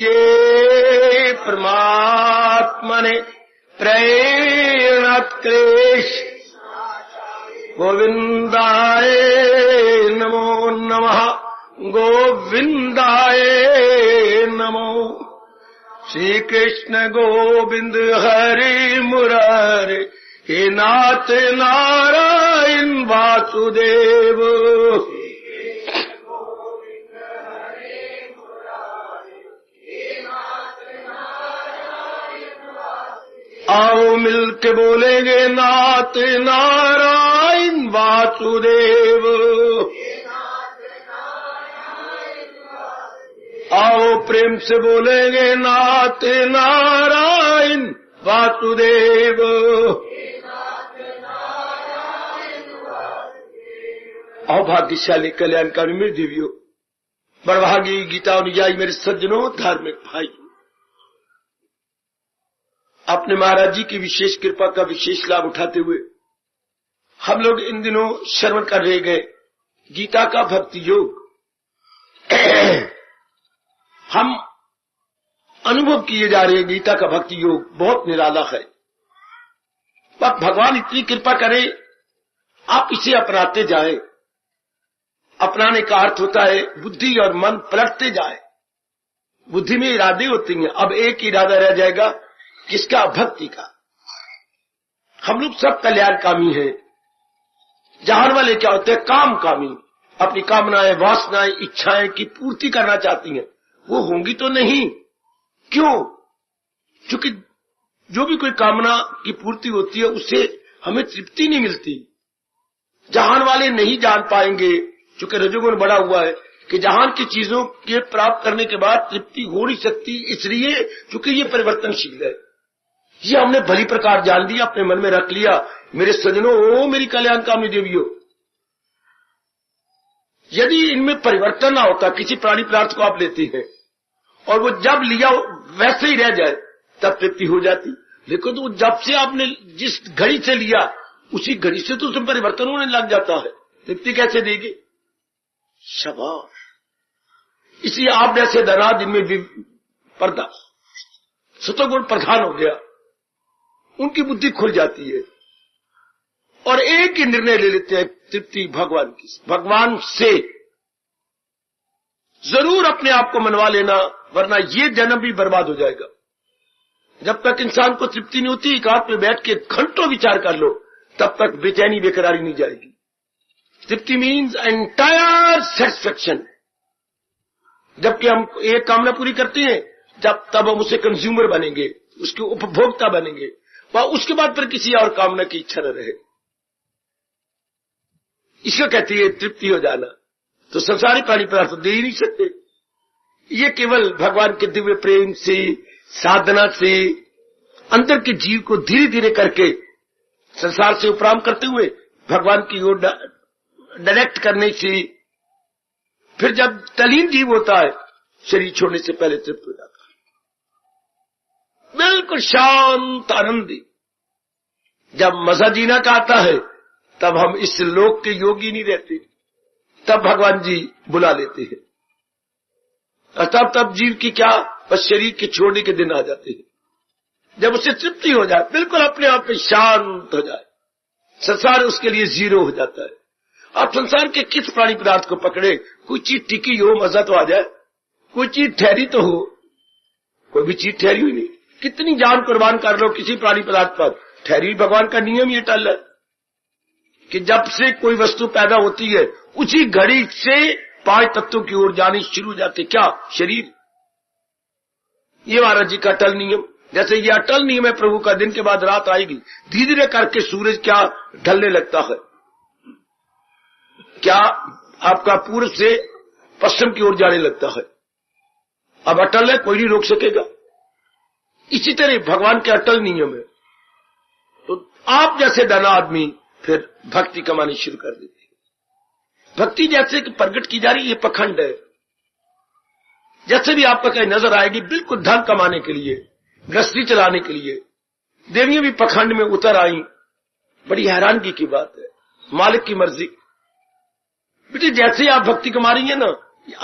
ये परमात्मने प्रेरणा क्लेश गोविंदाय नमो नमः गोविंदाय नमो। श्री कृष्ण गोविंद हरे मुरारे हे नाथ नारायण वासुदेव। आओ मिलके बोलेंगे नाथ नारायण वासुदेव। आओ प्रेम से बोलेंगे नाथ नारायण वासुदेव। आओ भाग्यशाली कल्याणकारी मेरे देवियों, बड़भागी गीता अनुयायी मेरे सज्जनों, धार्मिक भाई, अपने महाराज जी की विशेष कृपा का विशेष लाभ उठाते हुए हम लोग इन दिनों श्रवण कर रहे गए गीता का भक्ति योग। हम अनुभव किए जा रहे गीता का भक्ति योग बहुत निराला है। पर भगवान इतनी कृपा करे आप इसे अपनाते जाए। अपनाने का अर्थ होता है बुद्धि और मन पलटते जाए। बुद्धि में इरादे होते हैं, अब एक इरादा रह जाएगा, किसका? भक्ति का। हम लोग सब कल्याणकामी हैं। जहान वाले क्या होते हैं? काम कामी। अपनी कामनाएं, वासनाएं, इच्छाएं की पूर्ति करना चाहती हैं। वो होंगी तो नहीं। क्यों? क्योंकि जो भी कोई कामना की पूर्ति होती है उससे हमें तृप्ति नहीं मिलती। जहान वाले नहीं जान पाएंगे, क्योंकि रजोगुण बढ़ा हुआ है कि जहान की चीजों के प्राप्त करने के बाद तृप्ति हो नहीं सकती, इसलिए क्योंकि ये परिवर्तनशील है। ये हमने भली प्रकार जान लिया, अपने मन में रख लिया। मेरे सज्जनों, ओ मेरी कल्याणकामी देवियों, यदि इनमें परिवर्तन ना होता, किसी प्राणी पदार्थ को आप लेते हैं और वो जब लिया वैसे ही रह जाए तब तृप्ति हो जाती। लेकिन तो जब से आपने जिस घड़ी से लिया उसी घड़ी से तो उसमें परिवर्तन होने लग जाता है। तृप्ति कैसे देगी? शाबाश। इसलिए आप जैसे धना दिन में भी पर्दा सतोगुण प्रधान हो गया, उनकी बुद्धि खुल जाती है और एक ही निर्णय ले लेते हैं तृप्ति भगवान की, भगवान से। जरूर अपने आप को मनवा लेना, वरना ये जन्म भी बर्बाद हो जाएगा। जब तक इंसान को तृप्ति नहीं होती, एकांत में बैठ के घंटों विचार कर लो, तब तक बेचैनी बेकरारी नहीं जाएगी। तृप्ति मीन्स एंटायर सेटिस्फेक्शन। जबकि हम एक कामना पूरी करते हैं, तब हम उसे कंज्यूमर बनेंगे, उसके उपभोक्ता बनेंगे, और उसके बाद फिर किसी और कामना की इच्छा न रहे। इसको कहती है तृप्ति हो जाना। तो संसारी प्राणी पदार्थ दे ही नहीं सकते। ये केवल भगवान के दिव्य प्रेम से, साधना से, अंदर के जीव को धीरे धीरे करके संसार से उपराम करते हुए भगवान की ओर डायरेक्ट करने से, फिर जब तल्लीन जीव होता है, शरीर छोड़ने से पहले तृप्त हो जाता है, बिल्कुल शांत आनंदी। जब मजा जीना का आता है, तब हम इस लोक के योगी नहीं रहते, तब भगवान जी बुला लेते हैं। और तब जीव की क्या, बस शरीर के छोड़ने के दिन आ जाते हैं। जब उसे तृप्ति हो जाए, बिल्कुल अपने आप में शांत हो जाए, संसार उसके लिए जीरो हो जाता है। आप संसार के किस प्राणी पदार्थ को पकड़े, कोई चीज टिकी हो, मजा तो आ जाए, कोई चीज ठहरी तो हो, कोई भी चीज ठहरी हुई नहीं। कितनी जान कुर्बान कर लो किसी प्राणी पदार्थ पर, ठहरी। भगवान का नियम ये टल है कि जब से कोई वस्तु पैदा होती है, उसी घड़ी से 5 तत्वों की ओर जाने शुरू हो जाते। क्या? शरीर। ये महाराज जी का अटल नियम। जैसे ये अटल नियम है प्रभु का, दिन के बाद रात आएगी, धीरे धीरे करके सूरज क्या ढलने लगता है, क्या आपका पूर्व से पश्चिम की ओर जाने लगता है। अब अटल है, कोई नहीं रोक सकेगा। इसी तरह भगवान के अटल नियम है। तो आप जैसे दाना आदमी फिर भक्ति कमानी शुरू कर देते हैं। भक्ति जैसे कि प्रकट की जा रही, ये पखंड है। जैसे भी आपको कहीं नजर आएगी, बिल्कुल धन कमाने के लिए, गृहस्थी चलाने के लिए, देवियां भी पखंड में उतर आई। बड़ी हैरानगी की बात है। मालिक की मर्जी। बेटे जैसे आप भक्ति कमा रही है ना,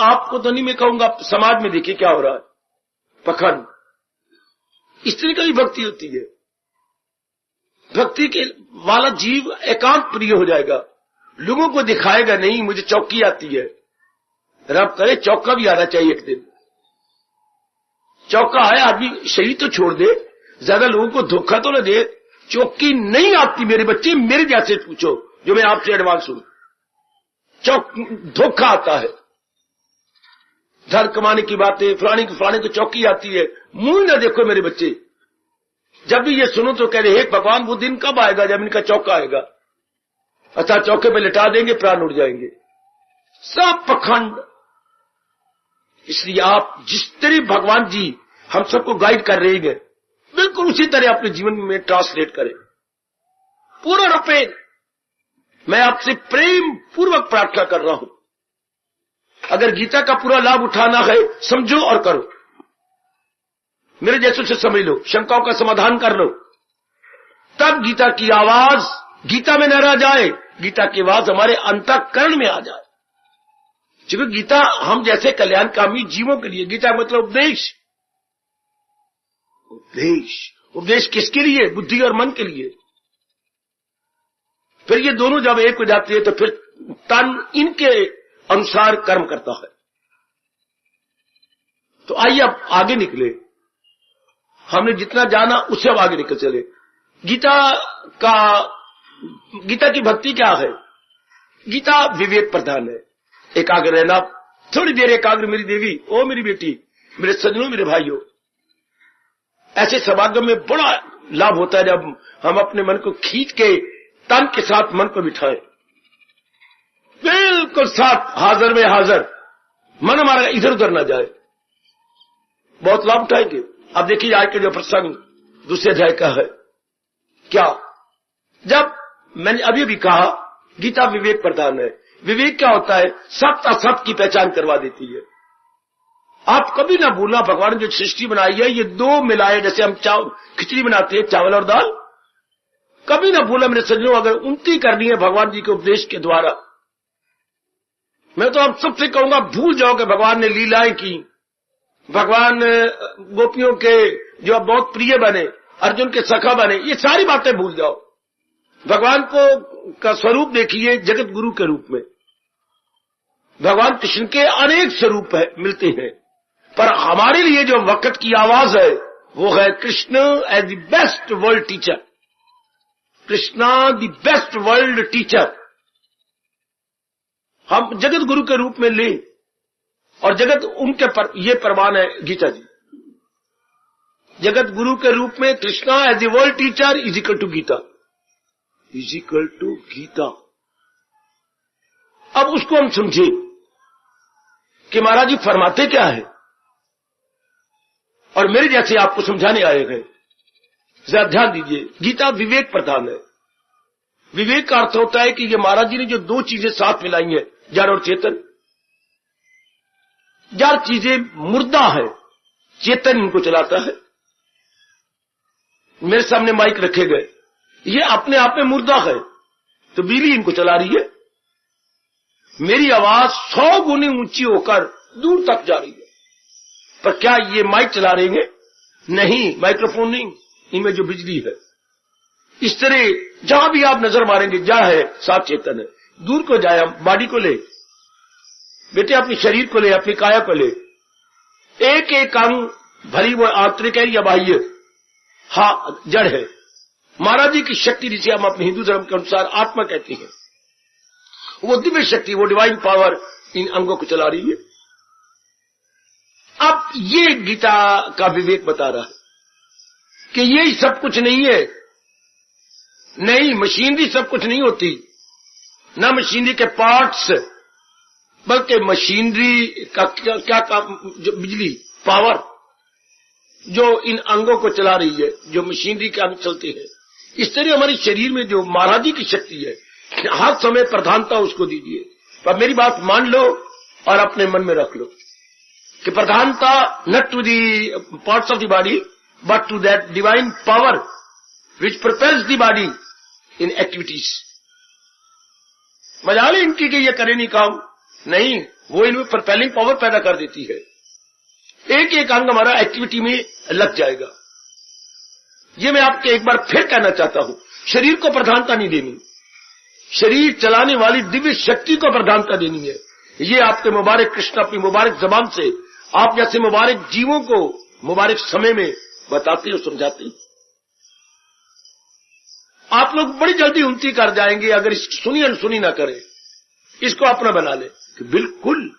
आपको तो नहीं मैं कहूंगा, समाज में देखिए क्या हो रहा है। पखंड। इस तरह की भक्ति होती है। भक्ति के वाला जीव एकांत प्रिय हो जाएगा, लोगों को दिखाएगा नहीं मुझे चौकी आती है। रब करे चौका भी आना चाहिए एक दिन। चौका है, आदमी शरीर तो छोड़ दे, ज्यादा लोगों को धोखा तो न दे। चौकी नहीं आती मेरे बच्चे, मेरे जैसे पूछो जो मैं आपसे एडवांस हूं। धोखा आता है, धन कमाने की बातें, फलाने को चौकी आती है। मुंह न देखो मेरे बच्चे, जब भी ये सुनो तो कह रहे हे भगवान वो दिन कब आएगा जब इनका चौका आएगा, अतः चौके पे लिटा देंगे, प्राण उड़ जाएंगे। सब पखंड। इसलिए आप जिस तरह भगवान जी हम सबको गाइड कर रहे हैं, बिल्कुल उसी तरह अपने जीवन में ट्रांसलेट करें पूरा रूपे। मैं आपसे प्रेम पूर्वक प्रार्थना कर रहा हूं, अगर गीता का पूरा लाभ उठाना है समझो और करो। मेरे जैसों से समझ लो, शंकाओं का समाधान कर लो, तब गीता की आवाज गीता में न रह जाए, गीता की आवाज हमारे अंतःकरण में आ जाए। क्योंकि गीता हम जैसे कल्याणकामी जीवों के लिए, गीता मतलब उपदेश। उपदेश उपदेश किसके लिए? बुद्धि और मन के लिए। फिर ये दोनों जब एक हो जाती है तो फिर तन इनके अनुसार कर्म करता है। तो आइए अब आगे निकले, हमने जितना जाना उससे अब आगे निकल चले। गीता की भक्ति क्या है? गीता विवेक प्रधान है। एकाग्र रहना, थोड़ी देर एकाग्र मेरी देवी, ओ मेरी बेटी, मेरे सज्जनों, मेरे भाइयों। ऐसे समागम में बड़ा लाभ होता है जब हम अपने मन को खींच के तन के साथ मन को बिठाएं, बिल्कुल साथ हाजिर में हाजिर, मन हमारा इधर उधर ना जाए। बहुत लाभ उठाएंगे। अब देखिए आज के जो प्रसंग दूसरे अध्याय का है, क्या जब मैंने अभी भी कहा गीता विवेक प्रधान है। विवेक क्या होता है? सत्य असत्य की पहचान करवा देती है। आप कभी ना भूलना, भगवान ने जो सृष्टि बनाई है ये दो मिलाए, जैसे हम खिचड़ी बनाते हैं चावल और दाल, कभी ना भूला मेरे सज्जनों, अगर उन्नति करनी है भगवान जी के उपदेश के द्वारा, मैं तो आप सबसे कहूंगा भूल जाओ कि भगवान ने लीलाएं की, भगवान गोपियों के जो अब बहुत प्रिय बने, अर्जुन के सखा बने, ये सारी बातें भूल जाओ। भगवान का स्वरूप देखिए जगत गुरु के रूप में। भगवान कृष्ण के अनेक स्वरूप मिलते हैं, पर हमारे लिए जो वक्त की आवाज है वो है Krishna as the best world teacher. Krishna the best world teacher हम जगत गुरु के रूप में लें, और जगत उनके ये प्रमाण है गीता जी। जगत गुरु के रूप में Krishna as a world teacher is equal to Gita, is equal to Gita. अब उसको हम समझे कि महाराज जी फरमाते क्या है, और मेरे जैसे आपको समझाने आए गए। जरा ध्यान दीजिए, गीता विवेक प्रधान है। विवेक का अर्थ होता है कि ये महाराज जी ने जो दो चीजें साथ मिलाई हैं, जड़ और चेतन। जड़ चीजें मुर्दा है, चेतन इनको चलाता है। मेरे सामने माइक रखे गए, ये अपने आप में मुर्दा है, तो बिजली इनको चला रही है। मेरी आवाज 100 गुनी ऊंची होकर दूर तक जा रही है, पर क्या ये माइक चला रहे हैं? नहीं, माइक्रोफोन नहीं, इनमें जो बिजली है। इस तरह जहां भी आप नजर मारेंगे जड़ है, साथ चेतन है। दूर को जाए, हम बॉडी को ले बेटे, अपने शरीर को ले, अपनी काया को ले, एक एक अंग, भली वो आंतरिक है या बाह्य, हाँ जड़ है। महाराज जी की शक्ति जिसे हम अपने हिंदू धर्म के अनुसार आत्मा कहते हैं, वो दिव्य शक्ति, वो डिवाइन पावर इन अंगों को चला रही है। अब ये गीता का विवेक बता रहा है कि ये सब कुछ नहीं है। नहीं, मशीनरी सब कुछ नहीं होती, ना मशीनरी के पार्ट्स, बल्कि मशीनरी का क्या काम, जो बिजली पावर जो इन अंगों को चला रही है, जो मशीनरी के अंग चलते हैं। इस तरह हमारे शरीर में जो महाराज जी की शक्ति है, हर समय प्रधानता उसको दीजिए। पर मेरी बात मान लो और अपने मन में रख लो कि प्रधानता not to the parts of the body but to that divine power which propels the body in activities. मजा ले इनकी कि ये करे नहीं काम, नहीं, वो इनमें प्रोपेलिंग पावर पैदा कर देती है। एक एक अंग हमारा एक्टिविटी में लग जाएगा। ये मैं आपके एक बार फिर कहना चाहता हूं, शरीर को प्रधानता नहीं देनी, शरीर चलाने वाली दिव्य शक्ति को प्रधानता देनी है। ये आपके मुबारक कृष्ण अपनी मुबारक जबान से आप जैसे मुबारक जीवों को मुबारक समय में बताते और समझाते। आप लोग बड़ी जल्दी उन्नति कर जाएंगे अगर इसकी सुनी अनसुनी ना करें, इसको अपना बना ले कि बिल्कुल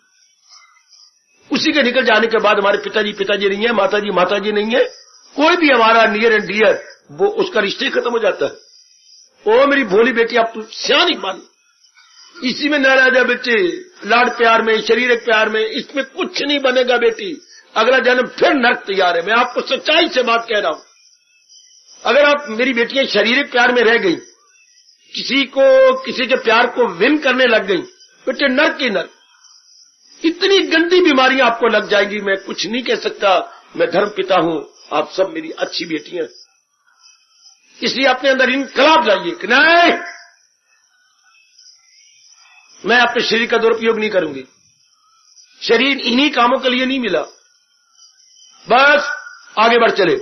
उसी के निकल जाने के बाद हमारे पिताजी नहीं है, माताजी नहीं है, कोई भी हमारा नियर एंड डियर, वो उसका रिश्ते खत्म हो जाता है। ओ मेरी भोली बेटी, आप तू सियानी बन, इसी में न रह जा बेटे, लाड प्यार में, शरीरक प्यार में, इसमें कुछ नहीं बनेगा बेटी। अगला जन्म फिर नर्क तैयार है। मैं आपको सच्चाई से बात कह रहा हूं। अगर आप मेरी बेटियां शारीरिक प्यार में रह गई, किसी के प्यार को विन करने लग गई, बेटे नर्क ही नर्क, इतनी गंदी बीमारियां आपको लग जाएंगी। मैं कुछ नहीं कह सकता, मैं धर्म पिता हूं, आप सब मेरी अच्छी बेटियां, इसलिए अपने अंदर इनकलाब लाइए कि नहीं, मैं अपने शरीर का दुरुपयोग नहीं करूंगी। शरीर इन्हीं कामों के लिए नहीं मिला, बस आगे बढ़ चले।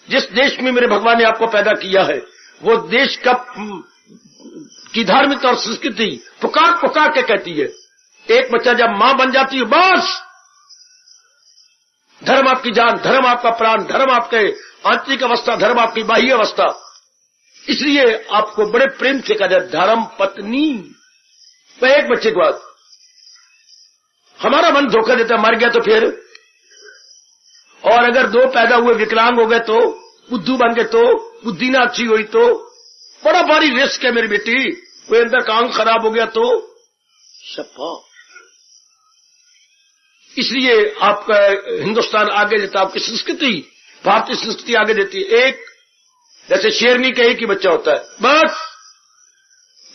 जिस देश में मेरे भगवान ने आपको पैदा किया है, वो देश की धार्मिक और संस्कृति पुकार पुकार के कहती है। एक बच्चा जब मां बन जाती है, बस धर्म आपकी जान, धर्म आपका प्राण, धर्म आपके आंतरिक अवस्था, धर्म आपकी बाह्य अवस्था। इसलिए आपको बड़े प्रेम से कहा जाए धर्म पत्नी। तो एक बच्चे के बाद हमारा मन धोखा देता है, मर गया तो फिर, और अगर दो पैदा हुए विकलांग हो गए तो, बुद्धू बन गए तो, बुद्धि ना अच्छी हुई तो, बड़ा भारी रिस्क है मेरी बेटी। कोई अंदर का अंग खराब हो गया तो शपा। इसलिए आपका हिंदुस्तान आगे देता, आपकी संस्कृति, भारतीय संस्कृति आगे देती है। एक जैसे शेरनी का एक ही बच्चा होता है, बस।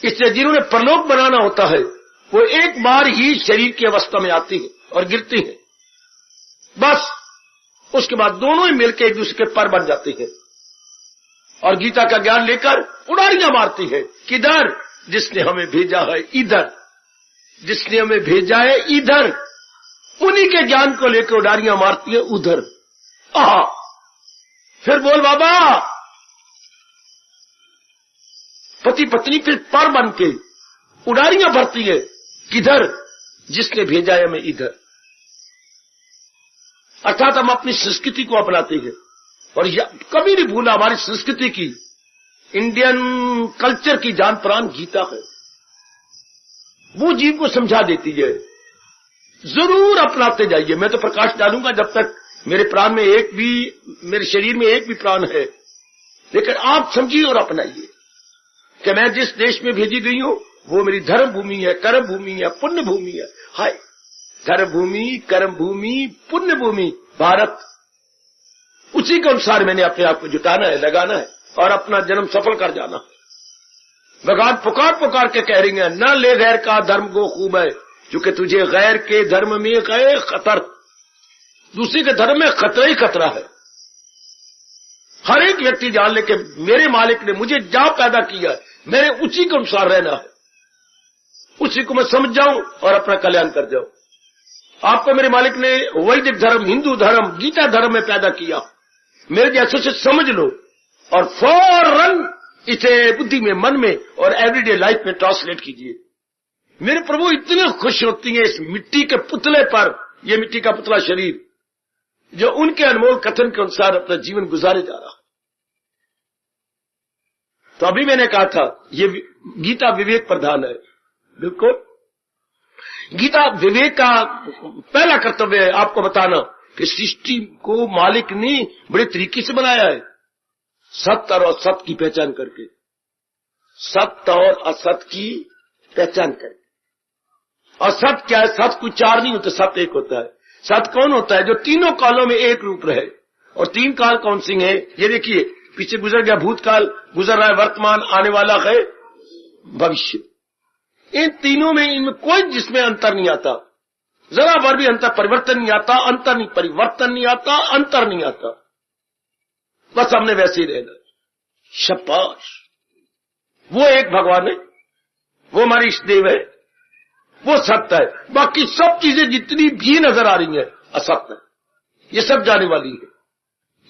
इसलिए जिन्होंने परलोक बनाना होता है, वो एक बार ही शरीर की अवस्था में आती है और गिरती है, बस। उसके बाद दोनों ही मिलकर एक दूसरे के पर बन जाते हैं और गीता का ज्ञान लेकर उड़ारियां मारती है। किधर? जिसने हमें भेजा है इधर, जिसने हमें भेजा है इधर, उन्हीं के ज्ञान को लेकर उड़ारियां मारती है उधर। फिर बोल बाबा, पति पत्नी फिर पर बन के उड़ारियां भरती है। किधर? जिसने भेजा है हमें इधर। अर्थात हम अपनी संस्कृति को अपनाते हैं और कभी नहीं भूला हमारी संस्कृति की, इंडियन कल्चर की जान प्राण गीता है। वो जीव को समझा देती है, जरूर अपनाते जाइए। मैं तो प्रकाश डालूंगा जब तक मेरे प्राण में एक भी, मेरे शरीर में एक भी प्राण है, लेकिन आप समझिए और अपनाइए कि मैं जिस देश में भेजी गई हूं वो मेरी धर्म भूमि है, कर्म भूमि है, पुण्य भूमि है। हाय, धर्म भूमि, कर्म भूमि, पुण्य भूमि भारत, उसी के अनुसार मैंने अपने आप को जुटाना है, लगाना है और अपना जन्म सफल कर जाना है। भगवान पुकार पुकार के कह रही है, न ले गैर का धर्म को खूब है, क्योंकि तुझे गैर के धर्म में गए खतर, दूसरे के धर्म में खतरा ही खतरा है। हर एक व्यक्ति जान ले कि मेरे मालिक ने मुझे जहां पैदा किया है, मेरे उसी के अनुसार रहना है, उसी को मैं समझ जाऊं और अपना कल्याण कर जाऊं। आपको मेरे मालिक ने वैदिक धर्म, हिंदू धर्म, गीता धर्म में पैदा किया, मेरे जैसे से समझ लो और फौरन इसे बुद्धि में, मन में और एवरीडे लाइफ में ट्रांसलेट कीजिए। मेरे प्रभु इतने खुश होती हैं इस मिट्टी के पुतले पर, यह मिट्टी का पुतला शरीर जो उनके अनमोल कथन के अनुसार अपना जीवन गुजारे जा रहा। तो अभी मैंने कहा था ये गीता विवेक प्रधान है। बिल्कुल, गीता विवेक का पहला कर्तव्य है आपको बताना कि सृष्टि को मालिक ने बड़े तरीके से बनाया है, सत्य और असत की पहचान करके, सत्य और असत की पहचान करके। असत क्या है? सत्य कोई चार नहीं होते, सत्य एक होता है। सत्य कौन होता है? जो तीनों कालों में एक रूप रहे। और तीन काल कौन सी है? ये देखिए, पीछे गुजर गया भूतकाल, गुजर रहा है वर्तमान, आने वाला है भविष्य। इन तीनों में, इनमें कोई जिसमें अंतर नहीं आता, जरा बार भी अंतर परिवर्तन नहीं आता, अंतर नहीं परिवर्तन नहीं आता, अंतर नहीं आता, बस हमने वैसे ही रहना। शाबाश, वो एक भगवान है, वो हमारी इष्ट देव है, वो सत्य है। बाकी सब चीजें जितनी भी नजर आ रही है असत्य है। ये सब जाने वाली है,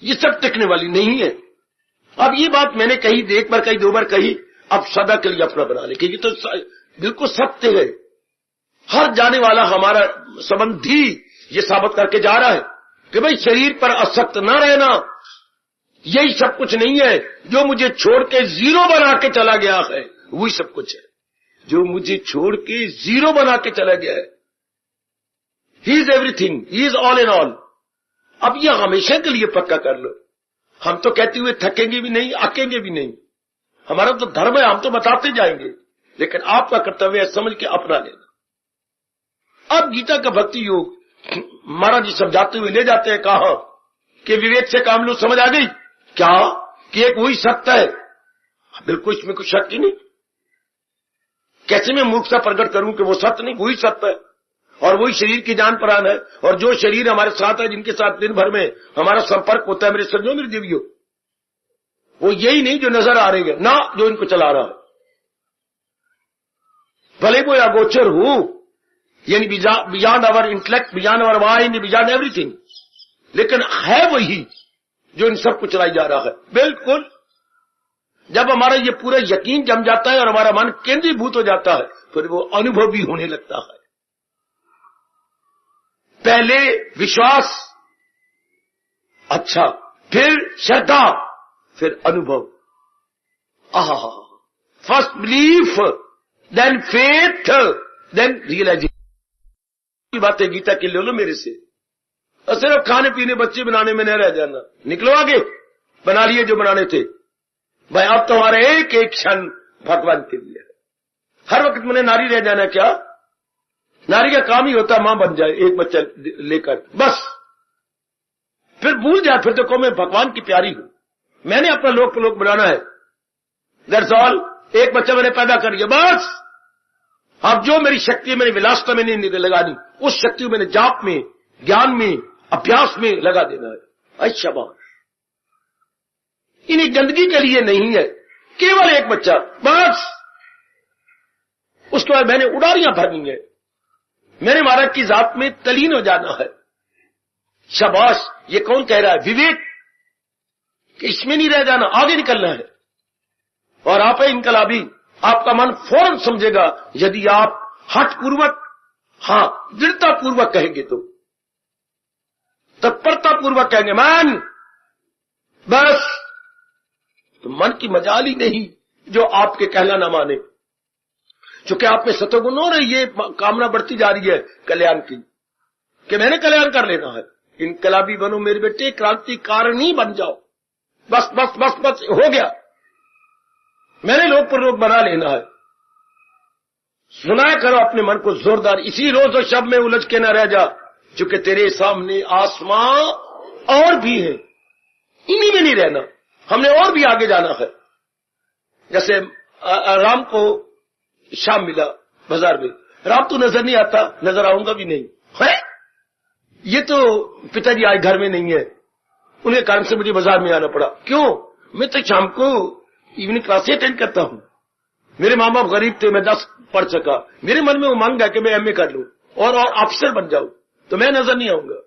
ये सब टिकने वाली नहीं है। अब ये बात मैंने कही, एक बार कही, 2 बार कही, अब सदा के लिए अपना बना ले, क्योंकि तो बिल्कुल सत्य है। हर जाने वाला हमारा संबंधी ये साबित करके जा रहा है कि भाई शरीर पर आसक्त न रहना, यही सब कुछ नहीं है। जो मुझे छोड़ के जीरो बना के चला गया है वही सब कुछ है। जो मुझे छोड़ के जीरो बना के चला गया है, he is everything, he is all in all. अब ये हमेशा के लिए पक्का कर लो। हम तो कहते हुए थकेंगे भी नहीं, आकेंगे भी नहीं। हमारा तो धर्म है, हम तो बताते जाएंगे, लेकिन आपका कर्तव्य है समझ के अपना लेना। अब गीता का भक्ति योग महाराज जी समझाते हुए ले जाते हैं, कहा कि विवेक से काम लो, समझ आ गई क्या कि एक वही सत्य है। बिल्कुल इसमें कुछ शक ही नहीं। कैसे मैं मूर्खता प्रकट करूं कि वो सत्य नहीं, वही सत्य है और वही शरीर की जान प्राण है। और जो शरीर हमारे साथ है, जिनके साथ दिन भर में हमारा संपर्क होता है, मेरे सज्जनों, मेरे देवियों, वो यही नहीं जो नजर आ रही है ना, जो इनको चला रहा है। भले वो अगोचर हो, यानी beyond our intellect, beyond our mind, beyond everything, लेकिन है वही जो इन सब को चलाई जा रहा है। बिल्कुल जब हमारा ये पूरा यकीन जम जाता है और हमारा मन केंद्रीभूत हो जाता है, फिर वो अनुभव भी होने लगता है। पहले विश्वास, अच्छा, फिर श्रद्धा, फिर अनुभव। आहा, first belief, then faith, then realisation. बातें गीता की ले लो मेरे से। और सिर्फ खाने पीने बच्चे बनाने में नहीं रह जाना, निकलो आगे, बना लिए जो बनाने थे। भाई अब तुम्हारे एक एक क्षण भगवान के लिए है। हर वक्त मैंने नारी रह जाना क्या? नारी का काम ही होता है मां बन जाए एक बच्चा लेकर, बस। फिर भूल जाए, फिर तो कहो मैं भगवान की प्यारी हूं, मैंने अपना लोक बनाना है, दैट्स ऑल। एक बच्चा मैंने पैदा कर लिया, बस। अब जो मेरी शक्ति मेरी विलासता में नहीं लगानी, उस शक्ति को मैंने जाप में, ज्ञान में, अभ्यास में लगा देना है। अच्छा बात, इन्हीं गंदगी के लिए नहीं है, केवल एक बच्चा, बस। उसके बाद मैंने उड़ारियां भरनी है, मैंने महाराज की जात में तलीन हो जाना है। शाबाश, ये कौन कह रहा है? विवेक, कि इसमें नहीं रह जाना, आगे निकलना है। और आप है इनकलाबी, आपका मन फौरन समझेगा यदि आप हठपूर्वक, हां दृढ़ता पूर्वक कहेंगे, तो तत्परता पूर्वक कहेंगे मन, बस। तो मन की मजाल ही नहीं जो आपके कहना ना माने। चूंकि आप में सतोगुण हो रही, ये कामना बढ़ती जा रही है कल्याण की, कि मैंने कल्याण कर लेना है। इनकलाबी बनो मेरे बेटे, क्रांतिकारिणी बन जाओ, बस बस बस बस, हो गया। मैंने लोक पर लोक बना लेना है। सुनाया करो अपने मन को जोरदार, इसी रोज और शब्द में उलझ के न रह जा, चूंकि तेरे सामने आसमां और भी है, इन्हीं में नहीं रहना, हमने और भी आगे जाना है। जैसे राम को शाम मिला बाजार में, राम तो नजर नहीं आता, नजर आऊंगा भी नहीं है। ये तो पिताजी आज घर में नहीं है, उनके कारण से मुझे बाजार में आना पड़ा। क्यों? मैं तो शाम को इवनिंग क्लास अटेंड करता हूं। मेरे माँ बाप गरीब थे, मैं 10 पढ़ सका, मेरे मन में वो मांग है कि मैं एमए कर लूं और ऑफिसर बन जाऊं, तो मैं नजर नहीं आऊंगा।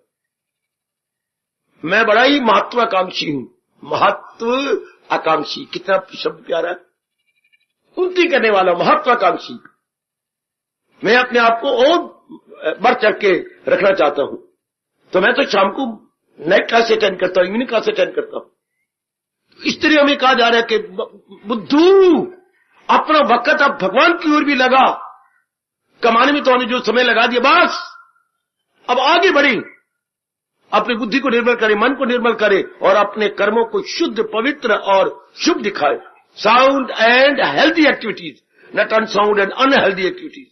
मैं बड़ा ही महत्वाकांक्षी हूं, महत्व आकांक्षी, कितना शब्द प्यारा है, उन्नति करने वाला, महत्वाकांक्षी। मैं अपने आप को और बढ़ चढ़ के रखना चाहता हूं, तो मैं तो शाम को नाइट क्लास अटेंड करता हूं, इवनिंग क्लास अटेंड करता हूं। इस तरह हमें कहा जा रहा है कि बुद्धू, अपना वक्त अब भगवान की ओर भी लगा, कमाने में तो हमने जो समय लगा दिया, बस अब आगे बढ़े, अपनी बुद्धि को निर्मल करे, मन को निर्मल करे और अपने कर्मों को शुद्ध, पवित्र और शुभ दिखाए। Sound and healthy activities, not unsound and unhealthy activities.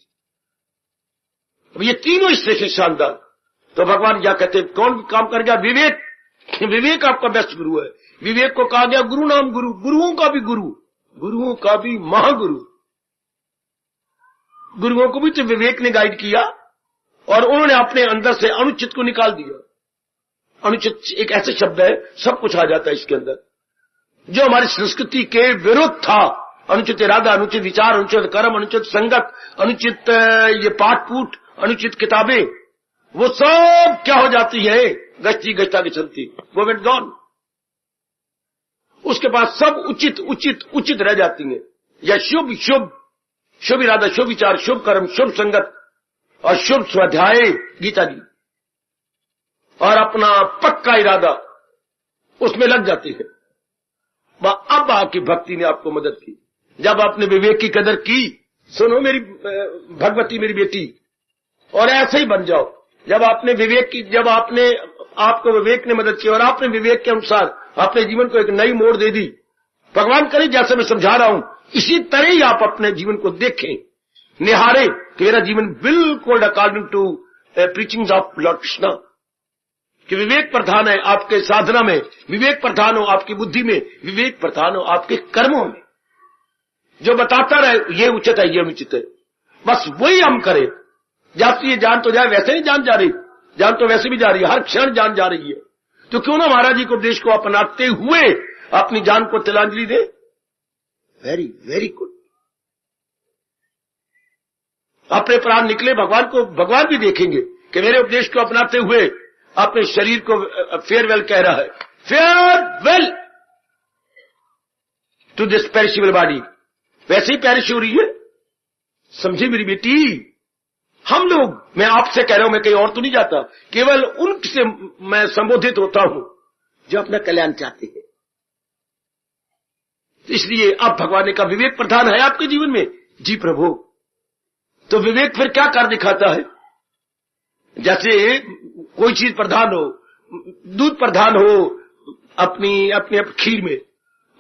अब ये तीनों स्टेशन शानदार। तो भगवान क्या कहते हैं, कौन काम कर गया? विवेक। विवेक आपका बेस्ट गुरु है। विवेक को कहा गया गुरु नाम गुरु, गुरुओं का भी गुरु, गुरुओं का भी महागुरु। गुरुओं को भी तो विवेक ने गाइड किया और उन्होंने अपने अंदर से अनुचित को निकाल दिया। अनुचित एक ऐसा शब्द है, सब कुछ आ जाता है इसके अंदर, जो हमारी संस्कृति के विरुद्ध था। अनुचित इरादा, अनुचित विचार, अनुचित कर्म, अनुचित संगत, अनुचित ये पाठ पूठ, अनुचित किताबें, वो सब क्या हो जाती है? गच्छति गच्छता गच्छन्ति, वो वेंट गॉन। उसके पास सब उचित उचित उचित रह जाती हैं, या शुभ शुभ, शुभ इरादा, शुभ विचार, शुभ कर्म, शुभ संगत और शुभ स्वाध्याय, गीता जी, और अपना पक्का इरादा उसमें लग जाती है। अब आपकी भक्ति ने आपको मदद की, जब आपने विवेक की कदर की। सुनो मेरी भगवती, मेरी बेटी, और ऐसे ही बन जाओ। जब आपने विवेक की, जब आपको विवेक ने मदद की और आपने विवेक के अनुसार अपने जीवन को एक नई मोड़ दे दी, भगवान करे जैसे मैं समझा रहा हूं इसी तरह ही आप अपने जीवन को देखें, निहारें कि मेरा जीवन बिल्कुल according to preachings of Lord Krishna, कि विवेक प्रधान है आपके साधना में, विवेक प्रधान हो आपकी बुद्धि में, विवेक प्रधान हो आपके कर्मों में। जो बताता रहे ये उचित है, ये अनुचित है, बस वही हम करें। जैसे ये जान तो जाए वैसे नहीं जान जा रही, जान तो वैसे भी जा रही है, हर क्षण जान जा रही है। तो क्यों ना महाराज जी को उपदेश को अपनाते हुए अपनी जान को तिलांजलि दे। Very very good. अपने प्राण निकले, भगवान को, भगवान भी देखेंगे कि मेरे उपदेश को अपनाते हुए अपने शरीर को फेयरवेल कह रहा है, farewell to this perishable body. वैसे ही पेरिश हो रही है, समझे मेरी बेटी। हम लोग, मैं आपसे कह रहा हूं, मैं कहीं और तो नहीं जाता, केवल उनसे मैं संबोधित होता हूं जो अपना कल्याण चाहते हैं। इसलिए अब भगवान ने कहा विवेक प्रधान है आपके जीवन में। जी प्रभु। तो विवेक फिर क्या कर दिखाता है? जैसे कोई चीज प्रधान हो, दूध प्रधान हो अपनी खीर में,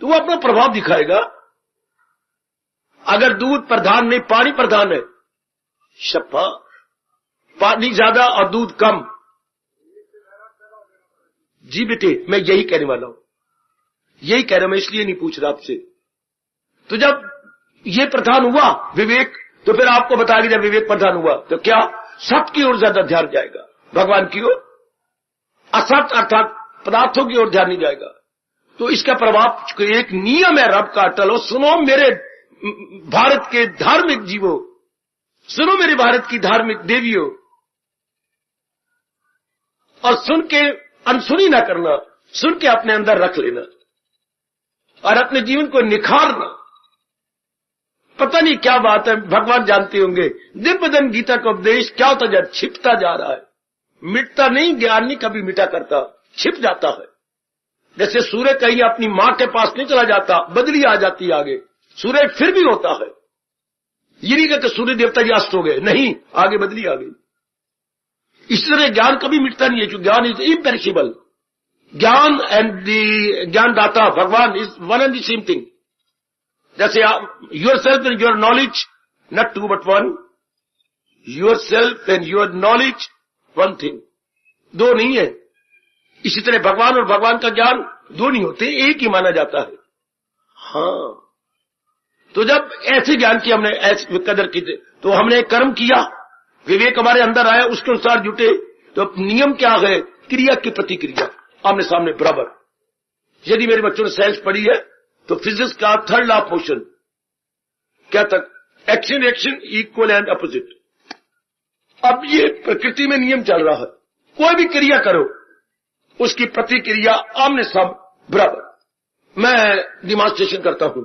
तो वो अपना प्रभाव दिखाएगा। अगर दूध प्रधान नहीं, पानी प्रधान है, शप्पा, पानी ज्यादा और दूध कम। जी बेटे, मैं यही कहने वाला हूं, यही कह रहा हूं मैं, इसलिए नहीं पूछ रहा आपसे। तो जब ये प्रधान हुआ विवेक, तो फिर आपको बताएगा जब विवेक प्रधान हुआ तो क्या सत्य की ओर ज्यादा ध्यान जाएगा, भगवान की ओर। असत्य अर्थात पदार्थों की ओर ध्यान नहीं जाएगा। तो इसका प्रभाव एक नियम है रब का अटल हो। सुनो मेरे भारत के धार्मिक जीवों, सुनो मेरे भारत की धार्मिक देवियों, और सुन के अनसुनी ना करना, सुन के अपने अंदर रख लेना और अपने जीवन को निखारना। पता नहीं क्या बात है, भगवान जानते होंगे। दिव्यदन गीता का उपदेश क्या होता जा, छिपता जा रहा है, मिटता नहीं। ज्ञान नहीं कभी मिटा करता, छिप जाता है। जैसे सूर्य कहीं अपनी मां के पास नहीं चला जाता, बदली आ जाती है आगे, सूर्य फिर भी होता है। ये नहीं कहते सूर्य देवता जी अस्त हो गए, नहीं, आगे बदली आ गई। इस तरह ज्ञान कभी मिटता नहीं है, क्योंकि gyan is imperishable. Gyan and the gyandata Bhagwan is one and the same thing. जैसे your self and your knowledge not two but one, your self and your knowledge one thing, दो नहीं है। इसी तरह भगवान और भगवान का ज्ञान दो नहीं होते, एक ही माना जाता है। हाँ, तो जब ऐसे ज्ञान की हमने ऐसी कदर की, तो हमने कर्म किया, विवेक हमारे अंदर आया, उसके अनुसार जुटे, तो नियम क्या है? क्रिया की प्रतिक्रिया आमने सामने बराबर। यदि मेरे बच्चों ने साइंस पढ़ी है तो फिजिक्स का थर्ड लॉ ऑफ मोशन क्या तक, action reaction equal and opposite. अब ये प्रकृति में नियम चल रहा है, कोई भी क्रिया करो उसकी प्रतिक्रिया आमने सामने बराबर। मैं डिमॉन्स्ट्रेशन करता हूं,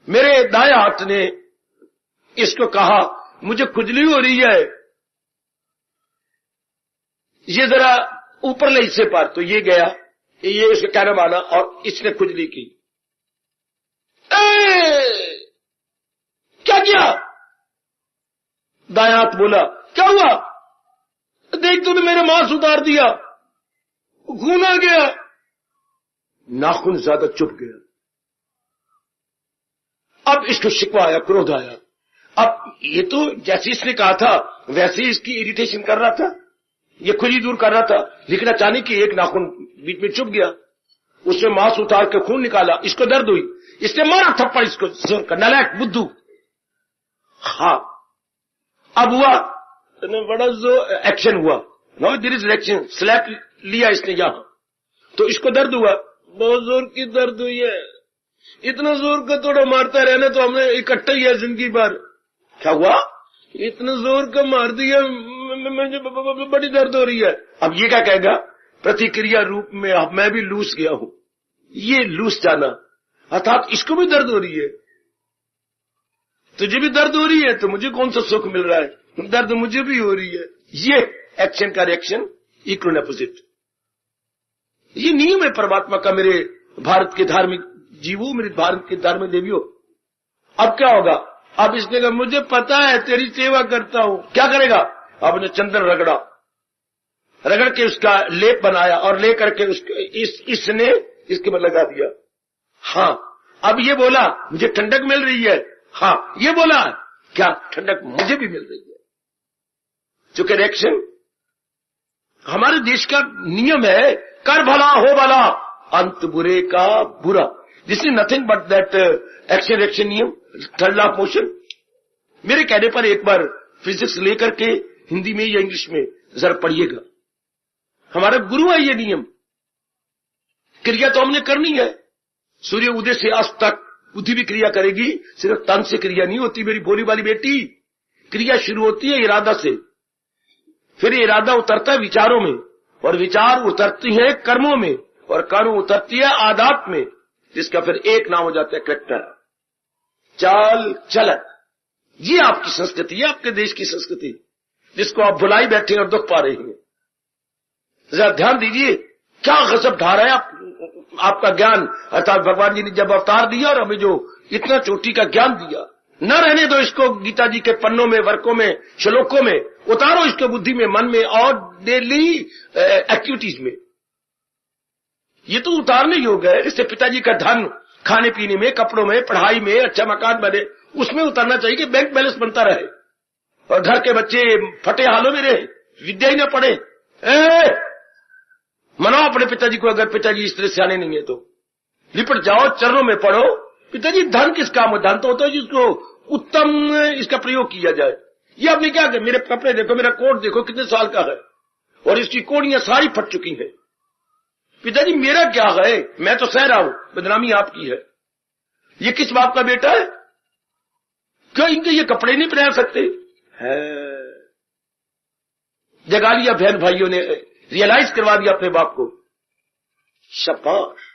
मेरे दाएं हाथ ने इसको कहा मुझे खुजली हो रही है, ये जरा ऊपर ले इससे पार, तो ये गया, ये उसका कहना माना और इसने खुजली की। क्या किया? दाएं हाथ बोला क्या हुआ? देख तूने मेरे मांस उतार दिया, खून आ गया। नाखून ज्यादा चुप गया। अब इसको शिकवा आया, क्रोध आया। अब ये तो जैसे इसने कहा था वैसे ही इसकी इरिटेशन कर रहा था, ये खुजली दूर कर रहा था, लेकिन अचानक ही एक नाखून बीच में चुप गया, उसने मांस उतार के खून निकाला, इसको दर्द हुई, इसने मारा थप्पड़ इसको जोर का, नालायक बुद्धू। हाँ, अब हुआ बड़ा जो एक्शन हुआ, no there is action, slap लिया इसने यहां, तो इसको दर्द हुआ, बहुत जोर की दर्द हुई है, इतना जोर का थोड़ा मारता रहना तो हमने इकट्ठा ही है जिंदगी भर। क्या हुआ? इतना जोर का मार दिया, मुझे बड़ी दर्द हो रही है। अब ये क्या कहेगा प्रतिक्रिया रूप में मैं भी लूस गया हूं। ये लूस जाना अर्थात इसको भी दर्द हो रही है, तुझे भी दर्द हो रही है तो मुझे कौन सा सुख मिल रहा है, दर्द मुझे भी हो रही है। ये एक्शन का रिएक्शन, इक्वल एंड अपोजिट। ये नियम है परमात्मा का। मेरे भारत के धार्मिक जीवों, मेरे भारत के धार्मिक देवियों, अब क्या होगा? अब इसने कहा मुझे पता है तेरी सेवा करता हूं, क्या करेगा? अब ने चंदन रगड़ा, रगड़ के उसका लेप बनाया और ले करके इसने इसके में लगा दिया। हाँ, अब ये बोला मुझे ठंडक मिल रही है। हाँ, ये बोला क्या ठंडक मुझे भी मिल रही है। चूंकि रिएक्शन हमारे देश का नियम है, कर भला हो भला, अंत बुरे का बुरा। This is nothing but that action reaction नियम, थर्ड लॉ ऑफ मोशन। मेरे कहने पर एक बार फिजिक्स लेकर के हिंदी में या इंग्लिश में जरा पढ़िएगा। हमारा गुरु है ये नियम। क्रिया तो हमने करनी है, सूर्य उदय से अस्त तक बुद्धि भी क्रिया करेगी, सिर्फ तन से क्रिया नहीं होती मेरी भोली वाली बेटी। क्रिया शुरू होती है इरादा से, फिर इरादा उतरता है विचारों में, और विचार उतरती है कर्मों में, और कर्म उतरती है आदत में, जिसका फिर एक नाम हो जाता है करैक्टर, चाल चलन। ये आपकी संस्कृति है, आपके देश की संस्कृति, जिसको आप भुलाई बैठे और दुख पा रहे हैं। जरा ध्यान दीजिए, क्या गजब ढा रहा है आपका ज्ञान। अर्थात भगवान जी ने जब अवतार दिया और हमें जो इतना चोटी का ज्ञान दिया, न रहने दो इसको गीता जी के पन्नों में, वर्कों में, श्लोकों में, उतारो इसको बुद्धि में, मन में और डेली एक्टिविटीज में। ये तो उतारने योग्य है। इससे पिताजी का धन खाने पीने में, कपड़ों में, पढ़ाई में, अच्छा मकान बने, उसमें उतारना चाहिए कि बैंक बैलेंस बनता रहे और घर के बच्चे फटे हालों में रहे, विद्या ही न पढ़े। मनाओ अपने पिताजी को, अगर पिताजी इस तरह सियाने नहीं है तो लिपट जाओ, चरणों में पढ़ो। पिताजी धन किस काम है? धन तो होता है जिसको उत्तम इसका प्रयोग किया जाए। ये आपने क्या किया? मेरे कपड़े देखो, मेरा कोट देखो कितने साल का है और इसकी कोड़ियां सारी फट चुकी हैं। पिताजी मेरा क्या है, मैं तो सह रहा हूं, बदनामी आपकी है। ये किस बाप का बेटा है? क्यों इनके ये कपड़े नहीं पहन सकते? है जगा लिया बहन भाइयों ने, रियलाइज करवा दिया अपने बाप को। शाबाश।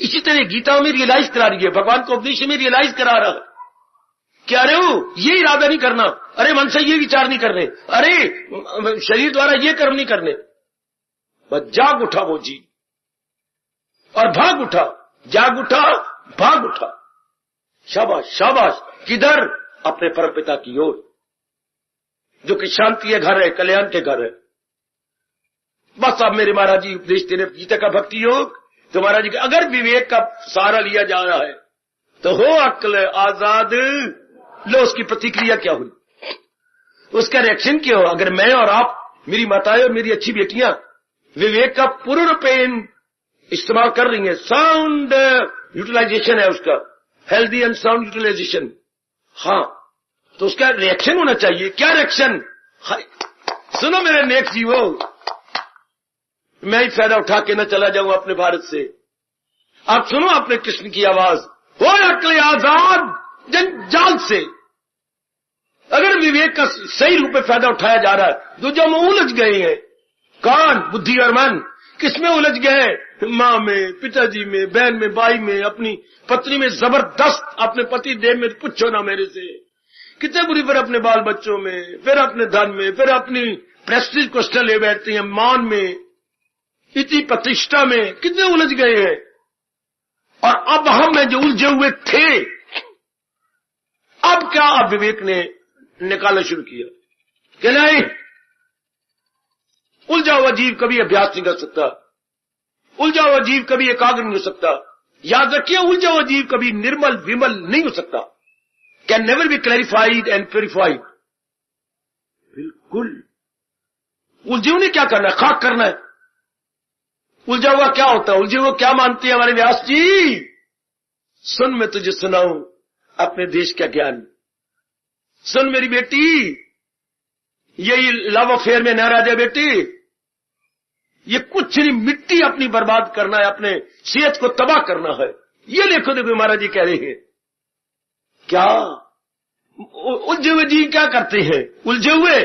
इसी तरह गीता में रियलाइज करा रही है, भगवान को उपदेश में रियलाइज करा रहा है। क्या रे हो, ये इरादा नहीं करना, अरे मन से ये विचार नहीं करने, अरे शरीर द्वारा ये कर्म नहीं करने। बस जाग उठा वो जी और भाग उठा, जाग उठा, भाग उठा। शाबाश शाबाश। किधर? अपने परमपिता की ओर, जो कि शांति के घर है, कल्याण के घर है। बस अब मेरे महाराज जी उपदेश दे रहे गीता का भक्ति योग। तो महाराज जी अगर विवेक का सहारा लिया जा रहा है तो हो अक्ल आजाद, लो उसकी प्रतिक्रिया क्या हुई, उसका रिएक्शन क्या हो। अगर मैं और आप, मेरी माताएं और मेरी अच्छी बेटियां विवेक का पूर्ण रूपेण इस्तेमाल कर रही हैं, साउंड यूटिलाइजेशन है उसका, हेल्दी एंड साउंड यूटिलाइजेशन, हाँ, तो उसका रिएक्शन होना चाहिए। क्या रिएक्शन? सुनो मेरे नेक जीवो, मैं ही फायदा उठा के न चला जाऊं अपने भारत से। आप सुनो अपने कृष्ण की आवाज, हो अक्ल आजाद जंजाल से। अगर विवेक का सही रूप में फायदा उठाया जा रहा है, तो जो हम उलझ गए हैं, कान, बुद्धि और मन किसमें उलझ गए? माँ में, पिताजी में, बहन में, भाई में, अपनी पत्नी में, जबरदस्त अपने पति देव में, पूछो ना मेरे से कितने बुरी, फिर अपने बाल बच्चों में, फिर अपने धन में, फिर अपनी प्रेस्टीज को ले बैठते हैं, मान में, इतनी प्रतिष्ठा में कितने उलझ गए हैं। और अब हम में जो उलझे हुए थे, अब क्या? अब विवेक ने निकालना शुरू किया कि नहीं, उलझा हुआ जीव कभी अभ्यास नहीं कर सकता, उलझा हुआ जीव कभी एकाग्र नहीं हो सकता। याद रखिए, उलझा हुआ जीव कभी निर्मल विमल नहीं हो सकता, can never be clarified and purified. बिल्कुल उलझे हुए ने क्या करना है? खाक करना है। उलझा हुआ क्या होता है? उलझे हुआ क्या मानते हैं हमारे व्यास जी? सुन, मैं तुझे सुनाऊं अपने देश का ज्ञान। सुन मेरी बेटी, यही लव अफेयर में न रह जाए बेटी, ये कुछ नहीं, मिट्टी अपनी बर्बाद करना है, अपने सेहत को तबाह करना है। ये देखो देखो महाराज जी कह रहे हैं। क्या उलझे हुए जी क्या करते हैं? उलझे हुए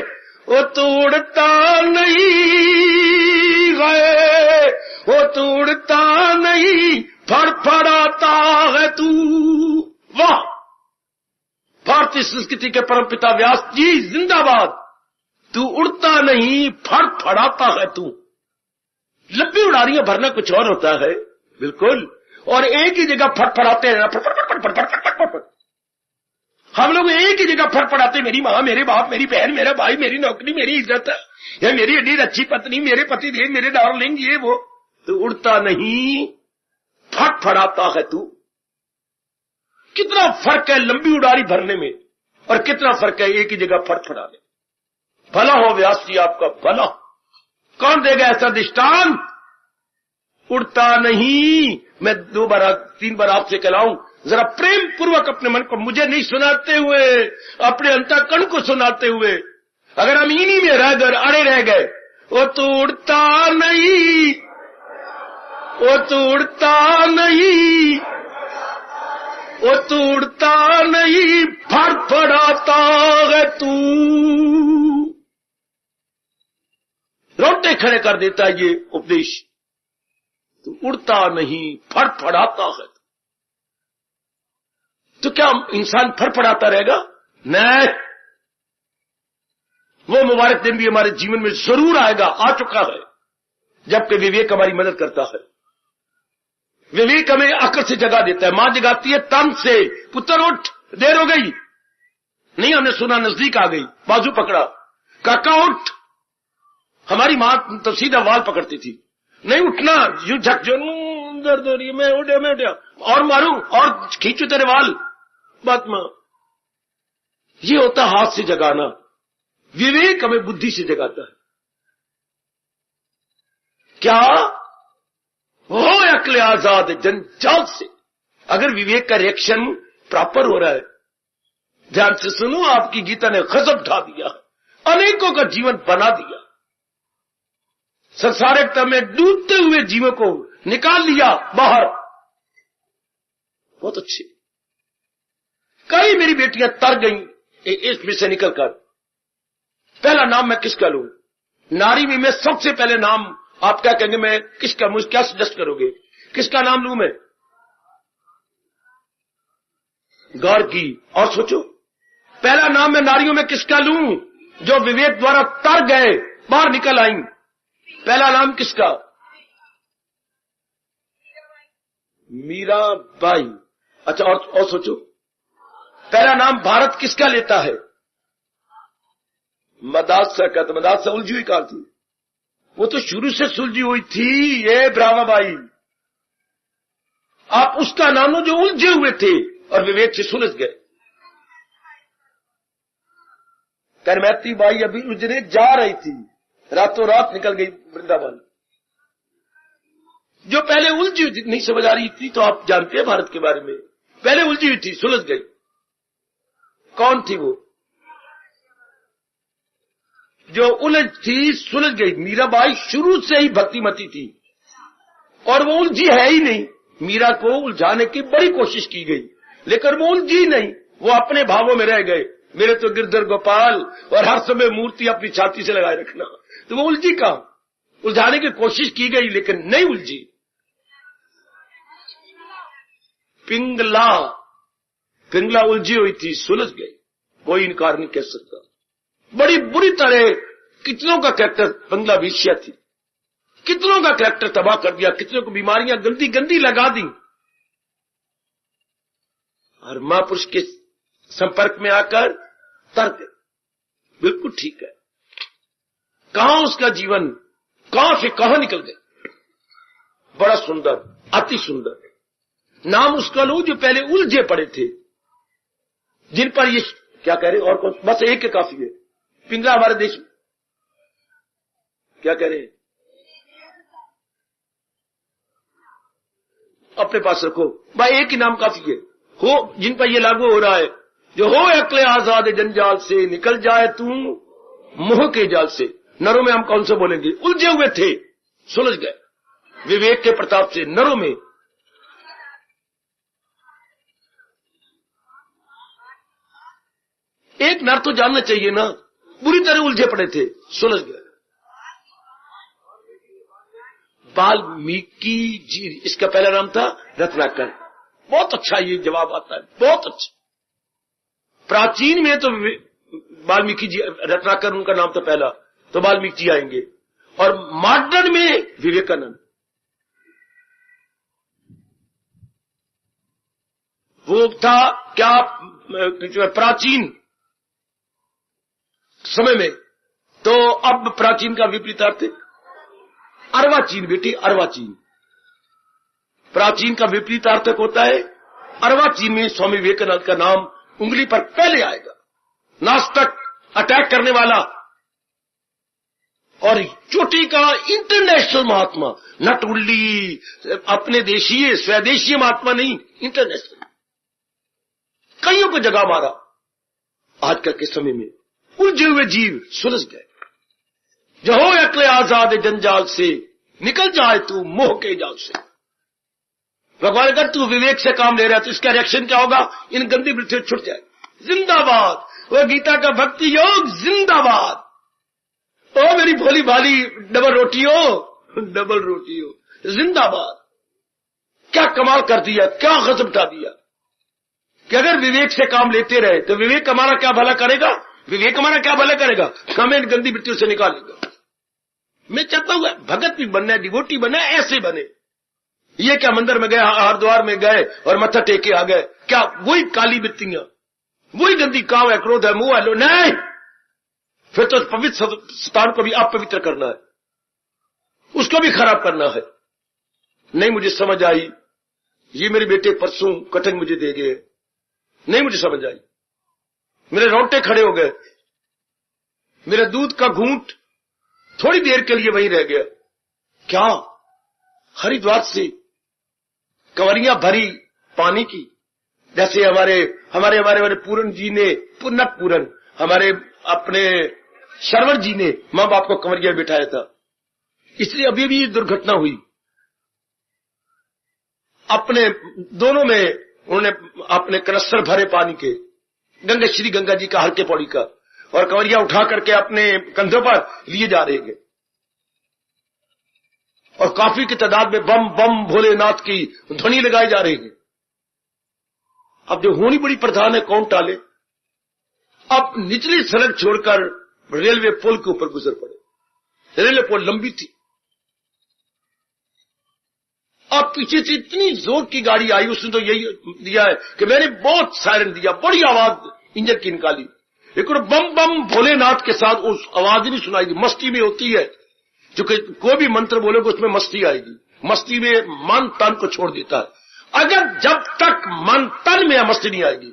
वो तोड़ता नहीं गए, वो तू उड़ता नहीं फड़फड़ाता है तू। वाह! भारतीय संस्कृति के परमपिता व्यास जी जिंदाबाद। तू उड़ता नहीं फड़फड़ाता है तू। लंबी उड़ारियां भरना कुछ और होता है, बिल्कुल, और एक ही जगह फड़फड़ाते हैं, फड़फड़। हम लोग एक ही जगह फड़फड़ाते, मेरी माँ, मेरे बाप, मेरी बहन, मेरा भाई, मेरी नौकरी, मेरी इज्जत, या मेरी अड्डी अच्छी पत्नी, मेरे पति देव, मेरे डार्लिंग, ये वो। तू उड़ता नहीं फड़फड़ाता है तू। कितना फर्क है लंबी उड़ारी भरने में और कितना फर्क है एक ही जगह फड़फड़ाने। भला हो व्यास जी, आपका भला। कौन देगा ऐसा दृष्टांत? उड़ता नहीं। मैं 2 बार 3 बार आपसे कहलाऊं, जरा प्रेम पूर्वक अपने मन को, मुझे नहीं सुनाते हुए, अपने अंतःकरण को सुनाते हुए, अगर हम इन्हीं में रह गए, अड़े रह गए, वो तो उड़ता नहीं, वो तो उड़ता नहीं, वो तो उड़ता नहीं फड़फड़ाता है तू। रोटे खड़े कर देता है ये उपदेश। तू उड़ता नहीं फड़फड़ाता है। तो क्या इंसान फड़फड़ाता रहेगा? नहीं, वो मुबारक दिन भी हमारे जीवन में जरूर आएगा, आ चुका है, जबकि विवेक हमारी मदद करता है। विवेक हमें अकल से जगा देता है। मां जगाती है तन से, पुत्र उठ, देर हो गई। नहीं, हमने सुना, नजदीक आ गई, बाजू पकड़ा, काका उठ। हमारी मां तो सीधा वाल पकड़ती थी, नहीं उठना, यूं झकझो, दर्द हो रही है, मैं उठा, और मारूं, और खींचू तेरे वाल, बात मां। ये होता हाथ से जगाना। विवेक हमें बुद्धि से जगाता है। क्या हो अक्ल आजाद जंजाल से। अगर विवेक का रिएक्शन प्रॉपर हो रहा है, ध्यान से सुनो, आपकी गीता ने गजब ढा दिया, अनेकों का जीवन बना दिया। संसारिकता में डूबते हुए जीवों को निकाल लिया बाहर। बहुत अच्छे। कई मेरी बेटियां तर गई इसमें से निकलकर। पहला नाम मैं किसका लूं? नारी में मैं सबसे पहले नाम आप क्या कहेंगे? मैं किसका, मुझे क्या सजेस्ट करोगे? किसका नाम लूं मैं? गौर की और सोचो। पहला नाम मैं नारियों में किसका लूं जो विवेक द्वारा तर गए, बाहर निकल आई? पहला नाम किसका? मीराबाई। अच्छा, और सोचो। पहला नाम भारत किसका लेता है? मदासा का। तो मदासा उलझी हुई कहां थी? वो तो शुरू से सुलझी हुई थी, ये ब्रह्माबाई। आप उसका नाम लो जो उलझे हुए थे और विवेक से सुलझ गए। करमैती बाई अभी उलझने जा रही थी, रातों रात निकल गई वृंदावन। जो पहले उलझी हुई नहीं समझ आ रही थी, तो आप जानते हैं भारत के बारे में, पहले उलझी हुई थी, सुलझ गई। कौन थी वो जो उलझ थी, सुलझ गई? मीराबाई शुरू से ही भक्तिमती थी और वो उलझी है ही नहीं। मीरा को उलझाने की बड़ी कोशिश की गई, लेकिन वो उलझी नहीं, वो अपने भावों में रह गए। मेरे तो गिरधर गोपाल, और हर समय मूर्ति अपनी छाती से लगाए रखना। तो वो उलझी कहां? उलझाने की कोशिश की गई लेकिन नहीं उलझी। पिंगला उलझी हुई थी, सुलझ गई, कोई इनकार नहीं कह सकता। बड़ी बुरी तरह कितनों का कैरेक्टर पिंगला वेश्या थी, कितनों का कैरेक्टर तबाह कर दिया, कितनों को बीमारियां गंदी गंदी लगा दी। और महापुरुष के संपर्क में आकर तर्क बिल्कुल ठीक है। कहां उसका जीवन, कहां से कहां निकल गए। बड़ा सुंदर, अति सुंदर। नाम उसका लो जो पहले उलझे पड़े थे, जिन पर ये क्या कह रहे, और कौन? बस एक के काफी है। पिंगला हमारे देश में क्या कह रहे हैं? अपने पास रखो भाई, एक ही नाम काफी है। हो जिन पर ये लागू हो रहा है, जो हो अक्ले आजाद जंजाल से, निकल जाए तू मोह के जाल से। नरों में हम कौन से बोलेंगे? उलझे हुए थे, सुलझ गए विवेक के प्रताप से। नरों में एक नर तो जानना चाहिए ना, बुरी तरह उलझे पड़े थे, सुलझ गए। वाल्मीकि जी, इसका पहला नाम था रत्नाकर। बहुत अच्छा ये जवाब आता है, बहुत अच्छा। प्राचीन में तो वाल्मीकि जी, रत्नाकर उनका नाम था पहला, तो वाल्मीकि जी आएंगे। और मॉडर्न में विवेकानंद। वो था क्या प्राचीन समय में, तो अब प्राचीन का विपरीत अर्थ अर्वाचीन। बेटी अर्वाचीन, प्राचीन का विपरीत अर्थ होता है अर्वाचीन में स्वामी विवेकानंद का नाम उंगली पर पहले आएगा। नास्तिक, अटैक करने वाला और चोटी का इंटरनेशनल महात्मा, नट ओनली अपने देशीय स्वदेशीय महात्मा नहीं, इंटरनेशनल। कईयों को जगह मारा। आजकल के समय में उलझे हुए जीव सुलझ गए। जो हो अकले आजाद जंजाल से, निकल जाए तू मोह के जाल से। भगवान अगर तू विवेक से काम ले रहा है तो इसका रिएक्शन क्या होगा? इन गंदी वृत्तियों छुट जाए। जिंदाबाद, वो गीता का भक्ति योग जिंदाबाद। ओ मेरी भोली भाली डबल रोटियों जिंदाबाद। क्या कमाल कर दिया, क्या गजब उठा दिया कि अगर विवेक से काम लेते रहे तो विवेक हमारा क्या भला करेगा? विवेक हमारा क्या भला करेगा? हमें इन गंदी वृत्तियों से निकालेगा। मैं चाहता हूं भगत भी बनना है, डिवोटी बनना है, ऐसे बने। ये क्या मंदिर में गए, हरिद्वार में गए और मत्था टेके आ गए, क्या वही काली वृत्तियां, वही गंदी काम है, क्रोध है, मुंह है, लो नहीं। फिर तो पवित्र स्थान को भी अपवित्र करना है, उसको भी खराब करना है। नहीं मुझे समझ आई। ये मेरे बेटे परसों कठिन मुझे दे गए, नहीं मुझे समझ आई। मेरे रोंगटे खड़े हो गए। मेरे दूध का घूंट थोड़ी देर के लिए वहीं रह गया। क्या हरिद्वार से कंवरियां भरी पानी की, जैसे हमारे पूरन जी ने, नट पूरन, हमारे अपने शरवण जी ने मां बाप को कंवरिया बिठाया था। इसलिए अभी भी दुर्घटना हुई। अपने दोनों में उन्होंने अपने कनस्तर भरे पानी के, श्री गंगा जी का हल्के पौड़ी का, और कंवरिया उठा करके अपने कंधों पर लिए जा रहे हैं। और काफी की तादाद में बम बम भोलेनाथ की ध्वनि लगाई जा रही है। अब जो होनी बड़ी प्रधान है, कौन टाले? अब निचली सड़क छोड़कर रेलवे पुल के ऊपर गुजर पड़े। रेलवे पुल लंबी थी। अब पीछे से इतनी जोर की गाड़ी आई, उसने तो यही दिया है कि मैंने बहुत सायरन दिया, बड़ी आवाज इंजन की निकाली, लेकिन बम बम भोलेनाथ के साथ उस आवाज नहीं सुनाई दी। मस्ती में होती है, क्योंकि कोई भी मंत्र बोलोगे उसमें मस्ती आएगी। मस्ती में मन तन को छोड़ देता है। अगर जब तक मन तन में मस्ती नहीं आएगी,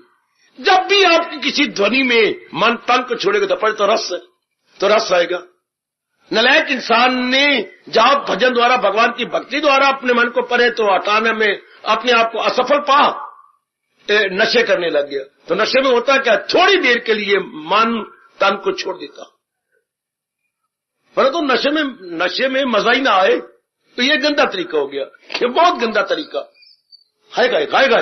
जब भी आपकी किसी ध्वनि में मन तन को छोड़ेगा तो पहले तो रस आएगा। नलायक इंसान ने जहां भजन द्वारा, भगवान की भक्ति द्वारा अपने मन को परे तो हटाने में अपने आप को असफल पा, नशे करने लग गया। तो नशे में होता क्या? थोड़ी देर के लिए मन तन को छोड़ देता, परंतु नशे में मजा ही ना आए तो ये गंदा तरीका हो गया। ये बहुत गंदा तरीका है, खाएगा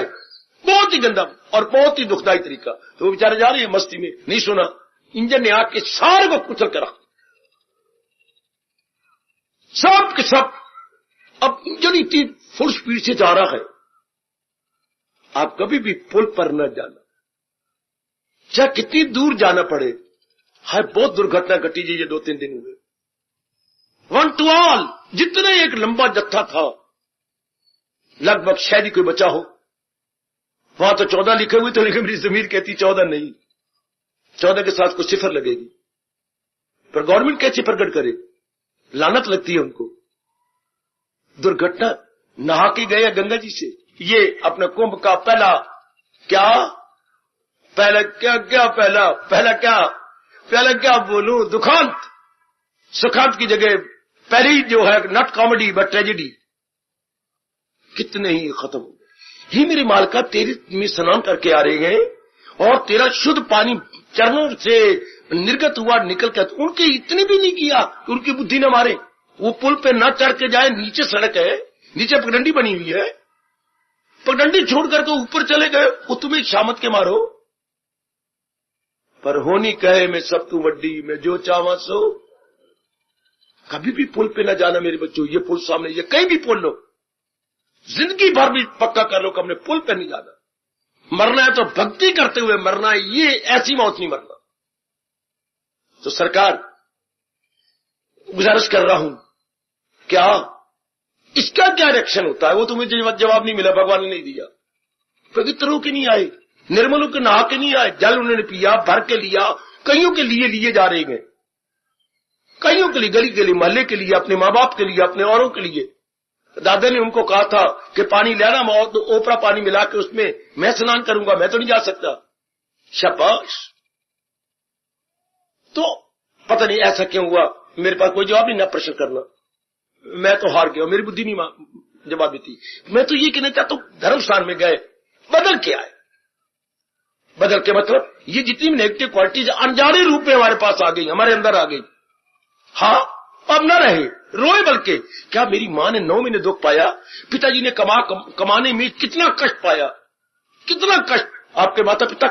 बहुत ही गंदा और बहुत ही दुखदायी तरीका। तो वो बेचारे जा रहे हैं मस्ती में, नहीं सुना, इंजन ने आके सारे को कुचल कर रखा, सब के सब। अब इंजन इतनी फुल स्पीड से जा रहा है, आप कभी भी पुल पर न जाना, चाहे कितनी दूर जाना पड़े। है बहुत दुर्घटना घटी जी, ये 2-3 दिन हुए। 1 to all, जितना एक लंबा जत्था था, लगभग शायद ही कोई बचा हो। वहां तो 14 लिखे हुए थे, लेकिन मेरी जमीर कहती 14 नहीं, 14 के साथ कुछ सिफर लगेगी। पर गवर्नमेंट कैसे प्रकट करे? लानत लगती है उनको। दुर्घटना नहा के गए गंगा जी से। ये अपने कुंभ का पहला क्या बोलूं, दुखांत। सुखांत की जगह पहली जो है नॉट कॉमेडी बट ट्रेजेडी। कितने ही खत्म हो गए। ही मेरे मालका तेरे में स्नान करके आ रहे हैं और तेरा शुद्ध पानी चरणों से निर्गत हुआ निकल कर, उनके इतने भी नहीं किया कि उनकी बुद्धि न मारे। वो पुल पे न चढ़ के जाए, नीचे सड़क है, नीचे पगडंडी बनी हुई है, पगडंडी छोड़ करके ऊपर चले गए, वो तुम्हें शामत के मारो। पर होनी कहे मैं सब तू वड्डी, मैं जो चावा सो कभी भी पुल पे न जाना मेरे बच्चों, ये पुल सामने, ये कहीं भी पुल लो, जिंदगी भर भी पक्का कर लो कि हमने पुल पे नहीं जाना। मरना है तो भक्ति करते हुए मरना है, ये ऐसी मौत नहीं मरना। तो सरकार गुजारिश कर रहा हूं, क्या इसका क्या रिएक्शन होता है? वो तुम्हें जवाब नहीं मिला, भगवान ने नहीं दिया। पवित्रों के नहीं आए, निर्मलों के नहा के नहीं आए, जल उन्होंने पिया, भर के लिया, कईयों के लिए जा रहे हैं, कईयों के लिए, गली के लिए, मोहल्ले के लिए, अपने माँ बाप के लिए, अपने औरों के लिए। दादा ने उनको कहा था कि पानी लाना, तो ओपरा पानी मिला के उसमें मैं स्नान करूंगा, मैं तो नहीं जा सकता। शाबाश। तो पता नहीं ऐसा क्यों हुआ, मेरे पास कोई जवाब नहीं, ना प्रश्न करना, मैं तो हार गया, मेरी बुद्धि नहीं जवाब देती। मैं तो ये कहना चाहता हूं, धर्म स्थान में गए, बदल के आए। बदल के मतलब ये जितनी भी नेगेटिव क्वालिटीज अनजाने रूप में हमारे पास आ गई, हमारे अंदर आ गई। हाँ, अब न रहे, रोए। बल्कि क्या मेरी मां ने 9 महीने दुख पाया, पिताजी ने कमाने में कितना कष्ट पाया, कितना कष्ट। आपके माता पिता,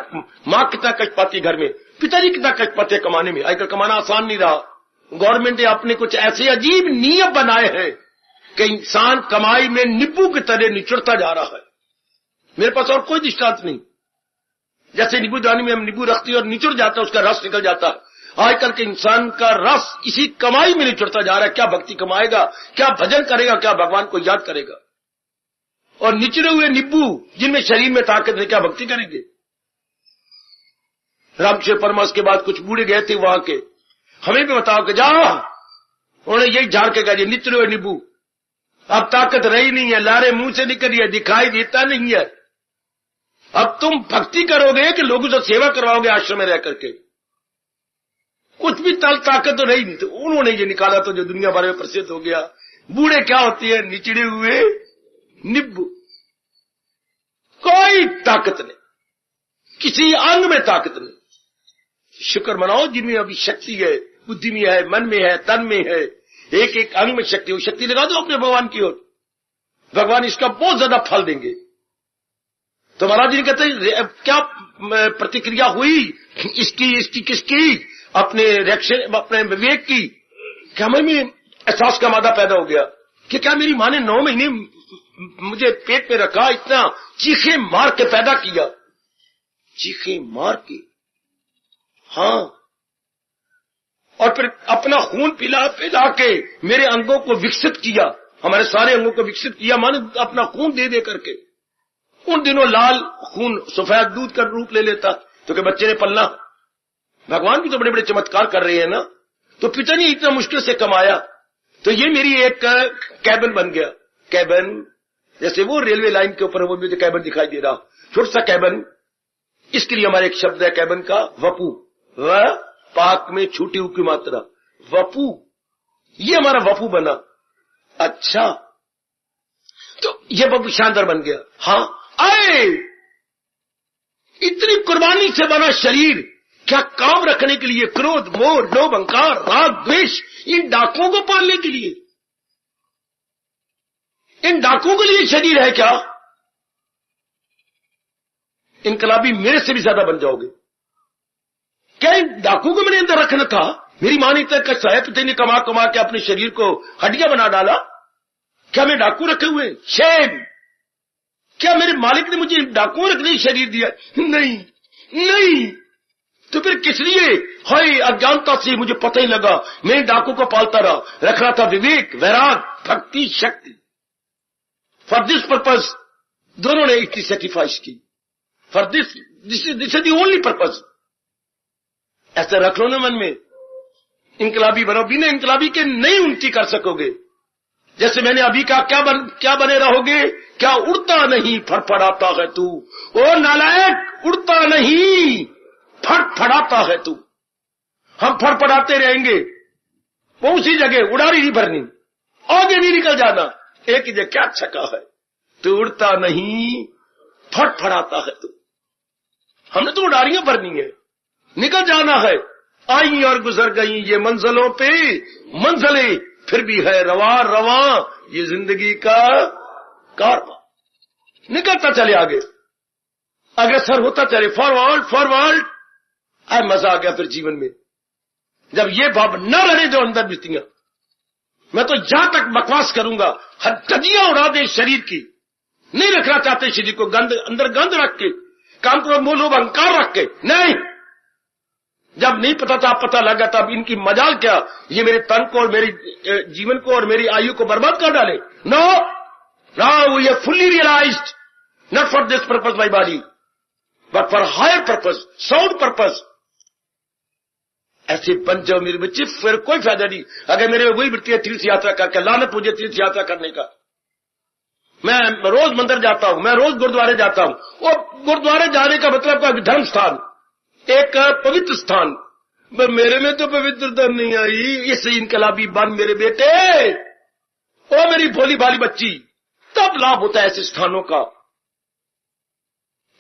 मां कितना कष्ट पाती है घर में, पिताजी कितना कष्ट पाते हैं कमाने में। आजकल कमाना आसान नहीं रहा। गवर्नमेंट ने अपने कुछ ऐसे अजीब नियम बनाए हैं कि इंसान कमाई में नींबू की तरह निचुड़ता जा रहा है। मेरे पास और कोई दृष्टांत नहीं। जैसे नींबू दानी में हम नींबू रखते हैं और निचुड़ जाता है, उसका रस निकल जाता है। आजकल के इंसान का रस इसी कमाई में निचुड़ता जा रहा है। क्या भक्ति कमाएगा, क्या भजन करेगा, क्या भगवान को याद करेगा? और निचड़े हुए नींबू जिनमें शरीर में ताकत है, क्या भक्ति करेंगे? रामकृष्ण परमहंस के बाद कुछ बूढ़े गए थे वहां के, हमें भी बताओ कि जाओ, उन्होंने यही झाड़ के कहा, निचड़े हुए नींबू, अब ताकत रही नहीं है, लारे मुंह से निकल रही है, दिखाई देता नहीं है। अब तुम भक्ति करोगे कि लोगों से सेवा करवाओगे आश्रम में रह करके? कुछ भी ताकत तो रही नहीं। तो उन्होंने ये निकाला तो जो दुनिया भर में प्रसिद्ध हो गया। बूढ़े क्या होती है? निचड़े हुए नींबू, कोई ताकत नहीं, किसी अंग में ताकत नहीं। शुक्र मनाओ जिनमें अभी शक्ति है, बुद्धि में है, मन में है, तन में है, एक एक अंग में शक्ति हो। शक्ति लगा दो अपने भगवान की ओर, भगवान इसका बहुत ज्यादा फल देंगे। तो महाराज जी कहते हैं क्या प्रतिक्रिया हुई इसकी किसकी? अपने रिएक्शन, अपने विवेक की। क्या में एहसास का मादा पैदा हो गया कि क्या मेरी मां ने 9 महीने मुझे पेट में रखा, इतना चीखे मार के पैदा किया, चीखे मार के, हाँ, और फिर अपना खून पिला पिला के मेरे अंगों को विकसित किया, हमारे सारे अंगों को विकसित किया, माने अपना खून दे दे करके। उन दिनों लाल खून सफेद दूध का रूप ले लेता तो कि बच्चे ने पलना। भगवान भी तो बड़े बड़े चमत्कार कर रहे हैं ना। तो पिता ने इतना मुश्किल से कमाया, तो ये मेरी एक कैबिन बन गया। कैबिन जैसे वो रेलवे लाइन के ऊपर वो मुझे कैबिन दिखाई दे रहा, छोटा सा कैबिन। इसके लिए हमारे एक शब्द है कैबिन का, वपू, व पाक में छूटी हुई की मात्रा, वपू। ये हमारा वपू बना। अच्छा, तो ये वपू शानदार बन गया। हाँ, आए इतनी कुर्बानी से बना शरीर, क्या काम रखने के लिए? क्रोध, मोह, लोभ, अहंकार, राग, द्वेष, इन डाकुओं को पालने के लिए? इन डाकुओं के लिए शरीर है क्या? इनकलाबी मेरे से भी ज्यादा बन जाओगे। क्या इन डाकुओं को मैंने अंदर रखना था? मेरी मां ने इतना कष्ट है, पिता ने कमा कमा के अपने शरीर को हड्डियां बना डाला। क्या मैं डाकू रखे हुए? शेम! क्या मेरे मालिक ने मुझे डाकुओं रखने शरीर दिया? नहीं, नहीं। तो फिर किस लिए? हाय, अज्ञानता से मुझे पता ही लगा, मैं डाकू को पालता रहा, रख रहा था विवेक, वैराग, भक्ति, शक्ति। फॉर दिस पर्पज दोनों ने इतनी सेक्रीफाइस की। For this is the only purpose. ऐसा रख लो ना मन में। इनकलाबी बनो, बिना इनकलाबी के नहीं उन्नति कर सकोगे। जैसे मैंने अभी कहा, क्या बने रहोगे? क्या उड़ता नहीं फड़फड़ाता है तू? ओ नालायक, उड़ता नहीं फड़फड़ाता है तू। हम फड़फड़ाते रहेंगे, वो उसी जगह, उड़ारी नहीं भरनी, आगे नहीं निकल जाना। एक ही जगह, क्या अच्छा कहा है, तू उड़ता नहीं फड़फड़ाता है तू। हमने तो उड़ारियां भरनी है, निकल जाना है। आई और गुजर गई ये मंजिलों पे मंजिलें, फिर भी है रवा रवा ये जिंदगी का कारवां। निकलता चले आगे, अग्रसर होता चले, फॉरवर्ड फॉरवर्ड। मजा आ गया फिर जीवन में, जब ये भाव न रहे जो अंदर बीतियां। मैं तो जहां तक बकवास करूंगा, हड्डियां उड़ा दे शरीर की, नहीं रखना चाहते शरीर को गंद, अंदर गंद रख के, काम क्रोध मोह लोभ अहंकार रख के, नहीं। जब नहीं पता था, पता लगा तब इनकी मजाल क्या, ये मेरे तन को और मेरी जीवन को और मेरी आयु को बर्बाद कर डाले। No, now we have fully realised, not for this purpose my body but for higher purpose, sound purpose. ऐसे बन जाओ मेरे बच्चे, फिर कोई फायदा नहीं। अगर मेरे वही वृत्ति है तीर्थ यात्रा करके, लानत मुझे तीर्थ यात्रा करने का। मैं रोज मंदिर जाता हूं, मैं रोज गुरुद्वारे जाता हूं। और गुरुद्वारे जाने का मतलब का धर्म स्थान, एक पवित्र स्थान, मेरे में तो पवित्रता नहीं आई। इस इनकलाबी बन मेरे बेटे, ओ मेरी भोली भाली बच्ची, तब लाभ होता है ऐसे स्थानों का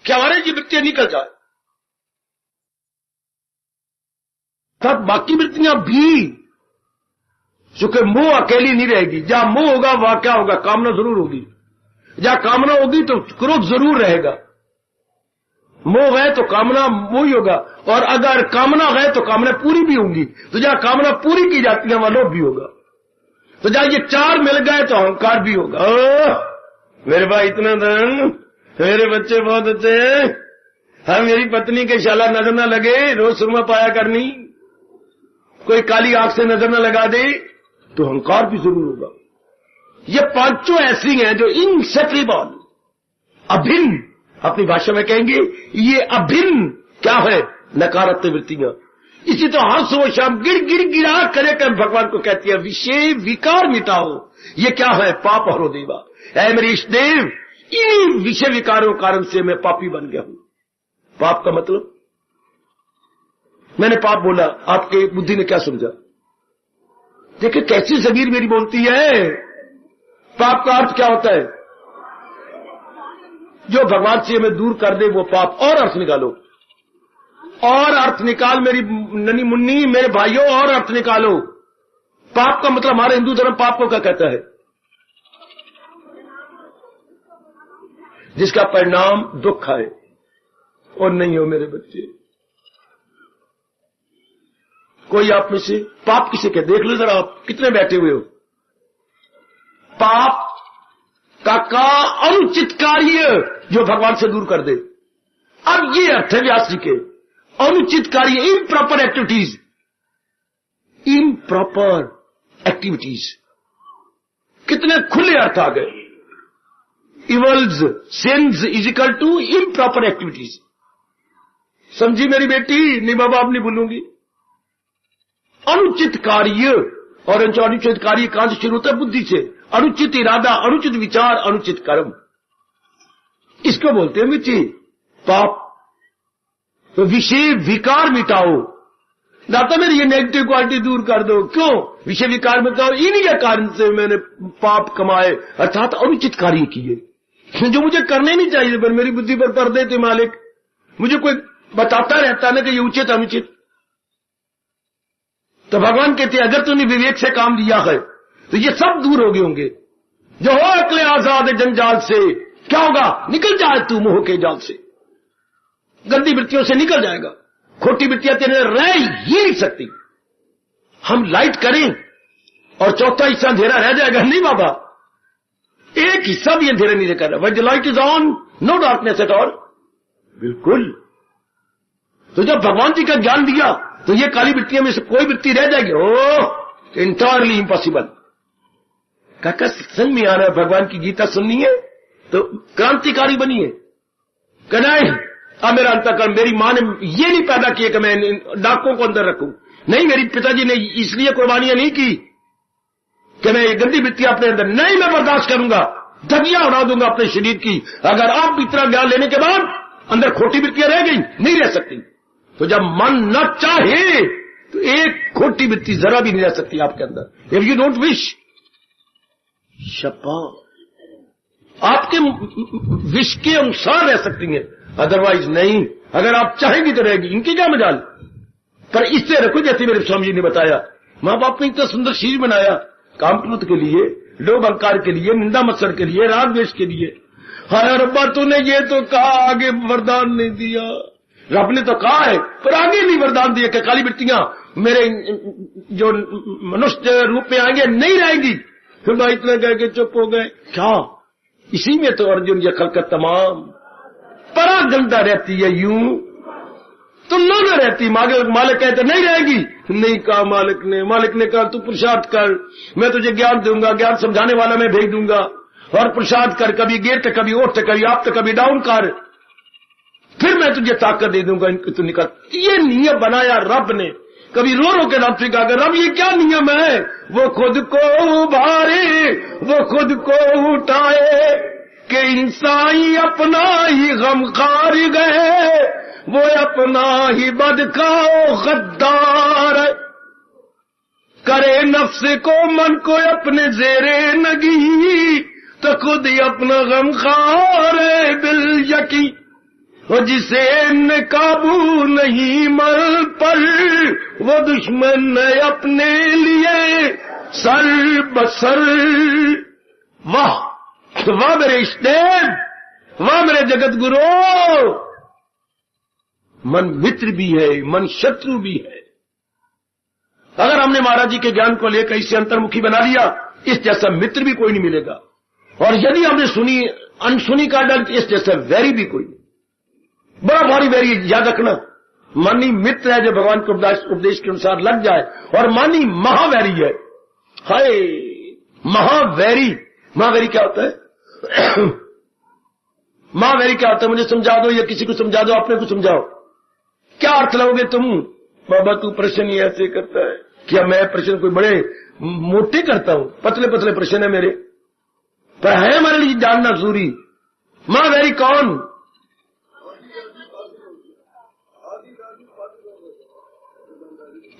कि हमारे ये वृत्तियां निकल जाए, तब बाकी वृत्तियां भी, चूंकि मोह अकेली नहीं रहेगी। जहां मोह होगा वहां क्या होगा, कामना जरूर होगी। जहां कामना होगी तो क्रोध जरूर रहेगा। मोह है तो कामना मोह ही होगा, और अगर कामना है तो कामना पूरी भी होंगी। तो जहां कामना पूरी की जाती है वहां लोभ भी होगा। तो जहां ये चार मिल गए तो अहंकार भी होगा। मेरे भाई इतना धन, मेरे बच्चे बहुत अच्छे हैं, हाँ मेरी पत्नी के शाला नजर न लगे, रोज सुरमा पाया करनी, कोई काली आंख से नजर न लगा दे, तो अहंकार भी जरूर होगा। ये पांचों ऐसी हैं जो इनसेपरेबल, अभिन्न, अपनी भाषा में कहेंगे ये अभिन्न क्या है, नकारात्मक वृत्तियां। इसी तो हर सुबह शाम गिड़ गिड़ गिड़ा करे कर भगवान को कहती है विषय विकार मिटाओ। ये क्या है, पाप हरो देवा। ऐ मेरे इष्ट देव, इन विषय विकारों के कारण से मैं पापी बन गया हूं। पाप का मतलब, मैंने पाप बोला, आपके बुद्धि ने क्या समझा? देखिए कैसी जमीर मेरी बोलती है। पाप का अर्थ क्या होता है? जो भगवान से हमें दूर कर दे वो पाप। और अर्थ निकालो, और अर्थ निकाल मेरी ननी मुन्नी, मेरे भाइयों, और अर्थ निकालो। पाप का मतलब हमारे हिंदू धर्म पाप को क्या कहता है? जिसका परिणाम दुख है। और नहीं हो मेरे बच्चे, कोई आप में से पाप किसे कहते? देख लो जरा, आप कितने बैठे हुए हो। पाप का अनुचित कार्य जो भगवान से दूर कर दे। अब ये अर्थ है व्यास जी के, अनुचित कार्य, इम्प्रॉपर एक्टिविटीज, इम्प्रॉपर एक्टिविटीज। कितने खुले अर्थ आ गए। Evils, sins is equal to improper activities. समझी मेरी बेटी? नहीं बाबा आप नहीं बोलूंगी। अनुचित कार्य, और अनुचित कार्य कहां से शुरू होता है? बुद्धि से। अनुचित इरादा, अनुचित विचार, अनुचित कर्म, इसको बोलते हैं मिट्टी, पाप। तो विषय विकार मिटाओ। दाता मेरी ये नेगेटिव क्वालिटी दूर कर दो। क्यों विषय विकार मिटाओ? इन्हीं कारण से मैंने पाप कमाए, अर्थात अनुचित कार्य किए जो मुझे करने नहीं चाहिए, पर मेरी बुद्धि पर पर्दे थे मालिक। मुझे कोई बताता रहता ना कि ये उचित अनुचित। तो भगवान कहते हैं अगर तूने विवेक से काम लिया है तो ये सब दूर हो गए होंगे। जो हो अकले आजाद जंजाल से, क्या होगा? निकल जाए तू मोह के जाल से, गंदी वृत्तियों से निकल जाएगा। खोटी वृत्तियां तेरे रह ही नहीं सकती। हम लाइट करें और चौथा हिस्सा अंधेरा रह जाएगा? नहीं बाबा, एक हिस्सा भी अंधेरा नहीं कर रहा। When the light is on, no darkness at all. बिल्कुल। तो जब भगवान जी का ज्ञान दिया तो ये काली वृत्तियों में से कोई वृत्ति रह जाएगी? ओह, इंटायरली इम्पॉसिबल। काका सत्संग में आ रहा है, भगवान की गीता सुननी है तो क्रांतिकारी बनी है। कनाई अब मेरा अंतःकरण, मेरी मां ने ये नहीं पैदा किया कि मैं डाकों को अंदर रखूं। नहीं, मेरी पिताजी ने इसलिए कुर्बानियां नहीं की कि मैं ये गंदी वृत्तियां अपने अंदर, नहीं मैं बर्दाश्त करूंगा, धगियां उड़ा दूंगा अपने शरीर की। अगर आप इतना ज्ञान लेने के बाद अंदर खोटी वृत्तियां रह गई, नहीं रह सकती। तो जब मन न चाहे तो एक खोटी वृत्ति जरा भी नहीं रह सकती आपके अंदर। इफ यू डोंट विश, शपा आपके विश के अनुसार रह सकती हैं, अदरवाइज नहीं। अगर आप चाहेंगी तो रहेगी, इनकी क्या मजाल। पर इससे रखो जैसे मेरे स्वामी जी ने बताया, मां बाप ने इतना सुंदर शरीर बनाया, काम क्रोध के लिए, लोभ अहंकार के लिए, निंदा मत्सर के लिए, राग द्वेष के लिए। हाय रब्बा तूने ये तो कहा, आगे वरदान नहीं दिया। रब ने तो कहा है पर आगे नहीं वरदान दिया कि काली वृत्तियां मेरे जो मनुष्य रूप में आएंगे नहीं रहेंगी। फिर भाई इतना कह के चुप हो गए। क्या इसी में तो अर्जुन ये खलकत तमाम परागंदा रहती है, यूं तो न रहती। मालिक कहते नहीं रहेगी, नहीं कहा मालिक ने कहा तू पुरुषार्थ कर, मैं तुझे ज्ञान दूंगा, ज्ञान समझाने वाला मैं भेज दूंगा, और पुरुषार्थ कर, कभी गिर कभी उठ, कभी आप कभी डाउन कर, फिर मैं तुझे ताकत दे दूंगा, इनको तू निकल। ये नियम बनाया रब ने। कभी रो रो के रब से कहा रब ये क्या नियम है? वो खुद को उभारे, वो खुद को उठाए, कि इंसान अपना ही गमखार गए, वो अपना ही बदकाओ गद्दार, करे नफ्स को मन को अपने जेरे नगी, तो खुद ही अपना गमखार बिल यकी, और जिसे न काबू नहीं मर पर, वो दुश्मन अपने लिए सर बसर। वाह वाह मेरे इष्टदेव, वाह मेरे जगत गुरु। मन मित्र भी है, मन शत्रु भी है। अगर हमने महाराज जी के ज्ञान को लेकर इसे अंतर्मुखी बना लिया, इस जैसा मित्र भी कोई नहीं मिलेगा, और यदि हमने सुनी अनसुनी का डर, इस जैसा वैरी भी कोई नहीं। बड़ा भारी वैरी, याद रखना। मानी मित्र है जो भगवान के उपदेश के अनुसार लग जाए, और मानी महावैरी है। हाय महावैरी, महावैरी क्या होता है? महावैरी क्या होता है? मुझे समझा दो, या किसी को समझा दो, अपने को समझाओ। क्या अर्थ लोगे तुम? बाबा तू प्रश्न ही ऐसे करता है। क्या मैं प्रश्न कोई बड़े मोटे करता हूं? पतले पतले प्रश्न है मेरे, पर है हमारे लिए जानना जरूरी। महावैरी कौन?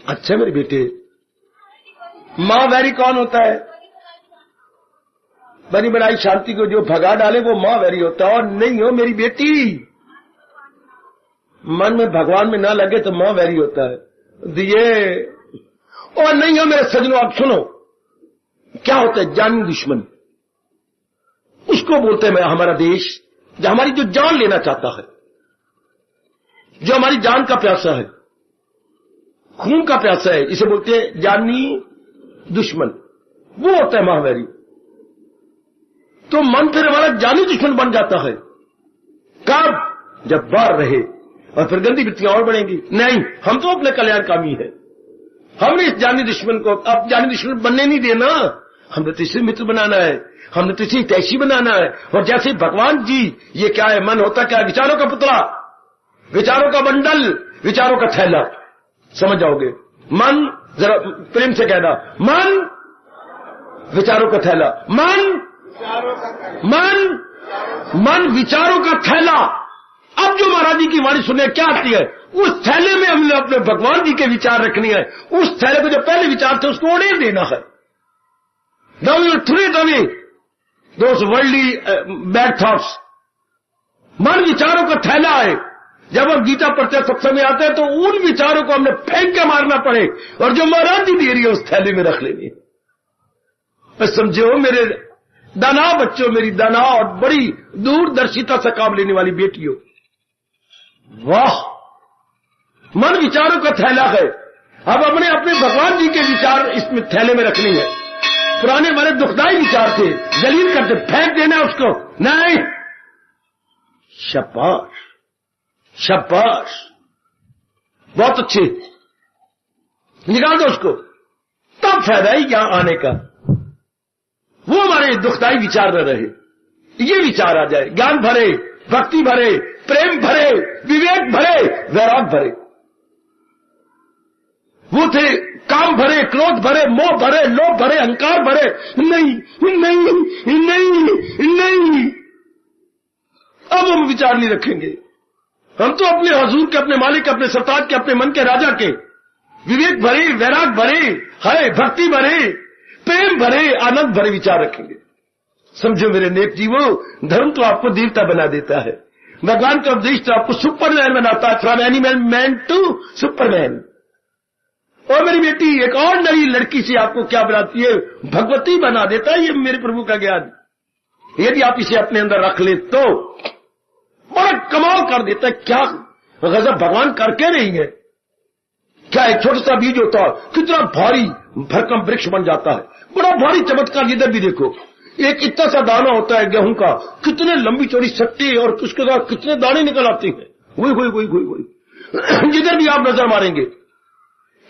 अच्छा मेरे बेटे, महावैरी कौन होता है? बनी बनाई शांति को जो भगा डाले वो महावैरी होता है। और नहीं हो मेरी बेटी, मन में भगवान में ना लगे तो महावैरी होता है। दिए और नहीं हो मेरे सजनों, आप सुनो क्या होता है। जानी दुश्मन उसको बोलते हैं हमारा देश, जो हमारी जो जान लेना चाहता है, जो हमारी जान का प्यासा है, खून का प्यासा है, इसे बोलते हैं जानी दुश्मन। वो होता है महावैरी। तो मन फिर हमारा जानी दुश्मन बन जाता है। कब? जब बार रहे, और फिर गंदी वृत्तियां और बढ़ेंगी। नहीं, हम तो अपने कल्याणकामी है। हमने इस जानी दुश्मन को अब जानी दुश्मन बनने नहीं देना। हमने तो इसे मित्र बनाना है, हमने तो इसे तैसी बनाना है। और जैसे भगवान जी, ये क्या है? मन होता क्या है? विचारों का पुतला, विचारों का बंडल, विचारों का थैला। समझ जाओगे। मन, जरा प्रेम से कहना, मन विचारों का थैला, मन विचारों का थैला। अब जो महाराज जी की वाणी सुनने क्या आती है, उस थैले में हमने अपने भगवान जी के विचार रखने हैं। उस थैले को जो पहले विचार थे उसको उड़ेल देना है। दोस वर्ल्डली बैड थॉट्स। मन विचारों का थैला है। जब हम गीता पढ़ते सत्संग में आते हैं तो उन विचारों को हमने फेंक के मारना पड़े, और जो महाराज जी दे रही है उस थैले में रख लेनी है। समझो मेरे दाना बच्चों, मेरी दाना और बड़ी दूरदर्शिता से काम लेने वाली बेटियों, वाह मन विचारों का थैला है। अब अपने अपने भगवान जी के विचार इसमें थैले में रखने हैं। पुराने हमारे दुखदाई विचार थे, जलील करते, फेंक देना उसको। नहीं, शाबाश शाबाश, बहुत अच्छे, निकाल दो उसको, तब फायदा ही यहां आने का। वो हमारे दुखदाई विचार न रहे, ये विचार आ जाए। ज्ञान भरे, भक्ति भरे, प्रेम भरे, विवेक भरे, वैराग भरे। वो थे काम भरे, क्रोध भरे, मोह भरे, लोभ भरे, अहंकार भरे। नहीं नहीं नहीं नहीं, अब हम विचार नहीं रखेंगे। हम तो अपने हजूर के, अपने मालिक के, अपने सरताज के, अपने मन के राजा के विवेक भरे, वैराग भरे, है भक्ति भरे, प्रेम भरे, आनंद भरे विचार रखेंगे। समझो मेरे नेक जीवो, धर्म तो आपको देवता बना देता है। भगवान का उपदेश तो आपको सुपरमैन बनाता है। From animal man to superman. और मेरी बेटी एक और नई लड़की से आपको क्या बनाती है? भगवती बना देता है। ये मेरे प्रभु का ज्ञान, यदि आप इसे अपने अंदर रख ले तो बड़ा कमाल कर देता है। क्या गजब भगवान करके नहीं है, क्या एक छोटा सा बीज होता है, कितना भारी भरकम वृक्ष बन जाता है। बड़ा भारी चमत्कार इधर भी देखो, एक इतना सा दाना होता है गेहूं का, कितने लंबी चौड़ी सट्टी और उसके साथ कितने दाने निकल आते हैं। वही जिधर भी आप नजर मारेंगे,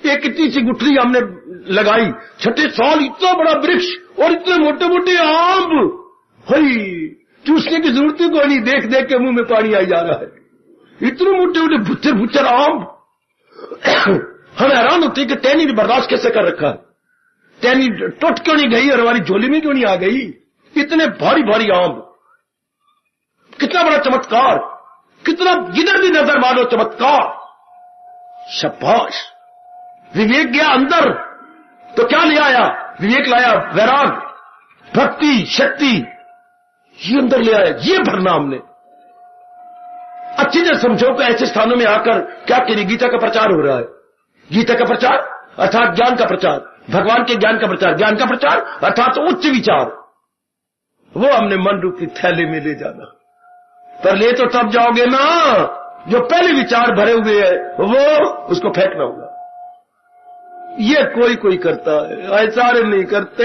एक इतनी सी गुठली हमने लगाई, छठे साल इतना बड़ा वृक्ष और इतने मोटे मोटे आम, हई चूसने की जरूरत ही कोई नहीं, देख देख के मुंह में पानी आई जा रहा है, इतने मोटे मोटे भुच्चर भुच्चर आम। हम हैरान होते हैं कि टहनी ने बर्दाश्त कैसे कर रखा है, टहनी टूट क्यों नहीं गई और हमारी झोली में क्यों नहीं आ गई, इतने भारी भारी आम। कितना बड़ा चमत्कार, कितना जिधर भी नजर मारो चमत्कार। शाबाश। विवेक गया अंदर तो क्या ले आया, विवेक लाया वैराग, भक्ति, शक्ति, ये अंदर ले आया, ये भरना हमने। अच्छी तरह समझो कि ऐसे स्थानों में आकर क्या करिए, गीता का प्रचार हो रहा है, गीता का प्रचार अर्थात ज्ञान का प्रचार, भगवान के ज्ञान का प्रचार, ज्ञान का प्रचार अर्थात उच्च विचार, वो हमने मन रूपी थैले में ले जाना। पर ले तो तब जाओगे ना जो पहले विचार भरे हुए है, वो उसको फेंकना होगा। ये कोई कोई करता है, ऐसा नहीं करते।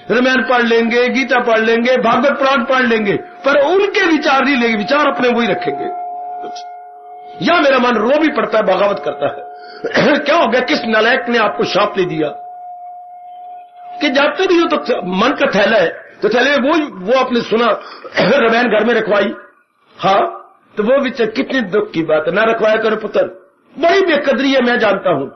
रामायण पढ़ लेंगे, गीता पढ़ लेंगे, भागवत पुराण पढ़ लेंगे, पर उनके विचार नहीं लेंगे, विचार अपने वही रखेंगे। या मेरा मन रो भी पड़ता है, बगावत करता है। क्या हो गया, किस नालायक ने आपको शाप ले दिया कि जाते भी हो तो मन का थैला है, तो थैले वो आपने सुना रामायण घर में रखवाई, हाँ तो वो विचार कितनी दुख की बात है, ना रखवाया करो पुत्र, बड़ी बेकदरी है, मैं जानता हूं।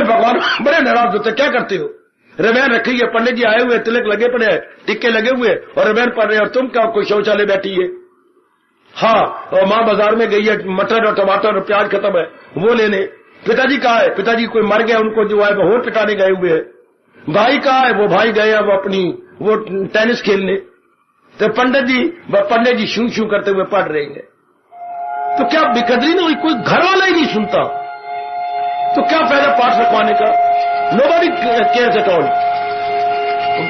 भगवान बड़े नाराज होते, क्या करते हो, रामायण रखी है, पंडित जी आए हुए, तिलक लगे पड़े हैं, टिक्के लगे हुए और रामायण पढ़ रहे हैं, और तुम क्या कोई शौचालय बैठी है। हाँ, और मां बाजार में गई है, मटर और टमाटर और प्याज खत्म है, वो लेने। पिताजी कहाँ है, पिताजी कोई मर गया, उनको जो है वो और पिटाने गए हुए है। भाई कहाँ है, वो भाई गए वो अपनी वो टेनिस खेलने। तो पंडित जी शू शू करते हुए पढ़ रहे हैं। तो क्या बेकदरी ना हुई, कोई घर वाला ही नहीं सुनता, तो क्या फायदा पाठ रखवाने का। Nobody cares at all.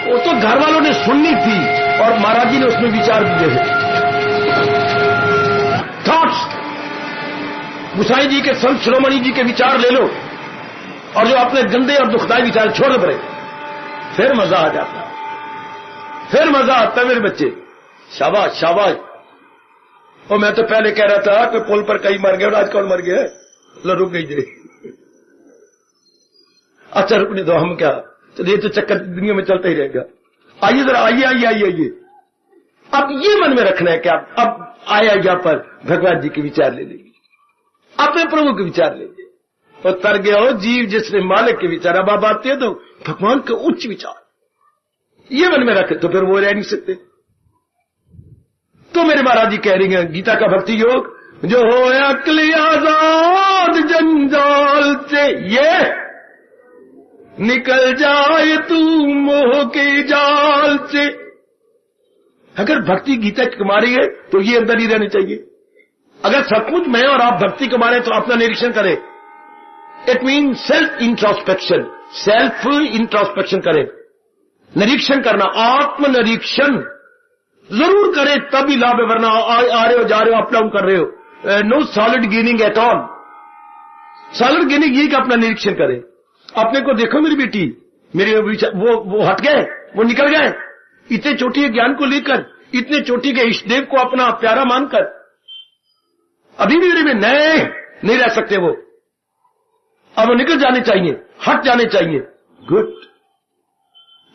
वो तो घर वालों ने सुननी थी और महाराज जी ने उसमें विचार दिए हैं। थॉट्स, गुसाई जी के, संत शिरोमणि जी के विचार ले लो, और जो अपने गंदे और दुखदायी विचार छोड़ पड़े, फिर मजा आ जाता, फिर मजा आता मेरे बच्चे। शाबाश शाबाश। और मैं तो पहले कह रहा था कि पुल पर कई मर गए और आज कौन मर गया, लो रुक गई जे। अच्छा रुकने दो, हम क्या, तो ये तो चक्कर दुनिया में चलता ही रहेगा। आइए जरा, आइए आइए आइए आइए। अब ये मन में रखना है कि आप अब आया यहाँ पर भगवान जी के विचार ले लीजिए, अपने प्रभु के विचार लीजिए, और तर गया हो जीव जिसने मालिक के विचार। अब आप आते हैं तो भगवान के उच्च विचार ये मन में रखे, तो फिर वो रह नहीं सकते। तो मेरे महाराज जी कह रही हैं, गीता का भक्ति योग जो हो अक्ल आजाद जंजाल से, ये निकल जाए तू मोह के जाल से। अगर भक्ति गीता की कमा रही है तो ये अंदर ही रहनी चाहिए। अगर सचमुच मैं और आप भक्ति कमा रहे हैं तो अपना निरीक्षण करें। It mean self introspection, self introspection करें, निरीक्षण करना, आत्मनिरीक्षण जरूर करें, तभी लाभ है, वरना आ रहे हो जा रहे हो, अप डाउन कर रहे हो, no solid gaining at all. Solid gaining ये कि अपना निरीक्षण करें। अपने को देखो मेरी बेटी, मेरे वो हट गए, वो निकल गए, इतने चोटी के ज्ञान को लेकर, इतने चोटी के इष्टदेव को अपना प्यारा मानकर, अभी भी मेरे में नए नहीं रह सकते वो, अब वो निकल जाने चाहिए, हट जाने चाहिए। गुड,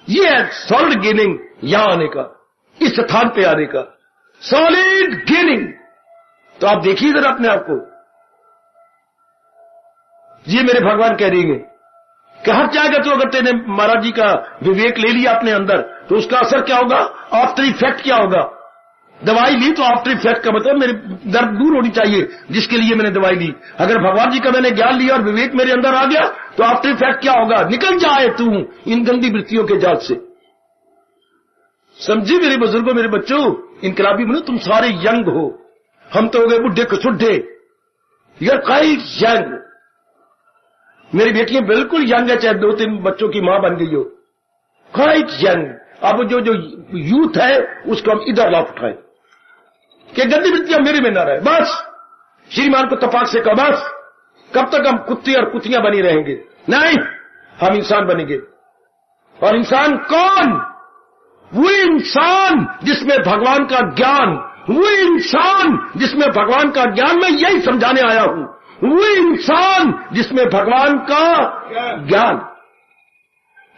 ये है सॉलिड गेनिंग, यहां आने का, इस स्थान पे आने का सॉलिड गेनिंग। तो आप देखिए जरा अपने आप को, ये मेरे भगवान कह रही है कि हट जाएगा। तो अगर तेने महाराज जी का विवेक ले लिया अपने अंदर, तो उसका असर क्या होगा, आफ्टर इफेक्ट क्या होगा। दवाई ली तो आफ्टर इफेक्ट का मतलब मेरे दर्द दूर होनी चाहिए जिसके लिए मैंने दवाई ली। अगर भगवान जी का मैंने ज्ञान लिया और विवेक मेरे अंदर आ गया तो आफ्टर इफेक्ट क्या होगा, निकल जाए तू इन गंदी वृत्तियों के जाल से। समझी मेरे बुजुर्गों, मेरे बच्चों, इनकलाबी बनो, तुम सारे यंग हो, हम तो हो गए बुढ़े कसुड्ढे। You are quite young. मेरी बेटियां बिल्कुल यंग है, चाहे 2-3 बच्चों की मां बन गई हो, क्वाइट यंग। अब जो यूथ है उसको हम इधर लाभ उठाए कि गंदी वृत्तियां मेरे में ना रहे। बस श्रीमान को तपाक से कहा, बस कब तक हम कुत्ते और कुतियां बनी रहेंगे? नहीं, हम इंसान बनेंगे। और इंसान कौन? वो इंसान जिसमें भगवान का ज्ञान, वो इंसान जिसमें भगवान का ज्ञान, मैं यही समझाने आया हूं, वो इंसान जिसमें भगवान का ज्ञान।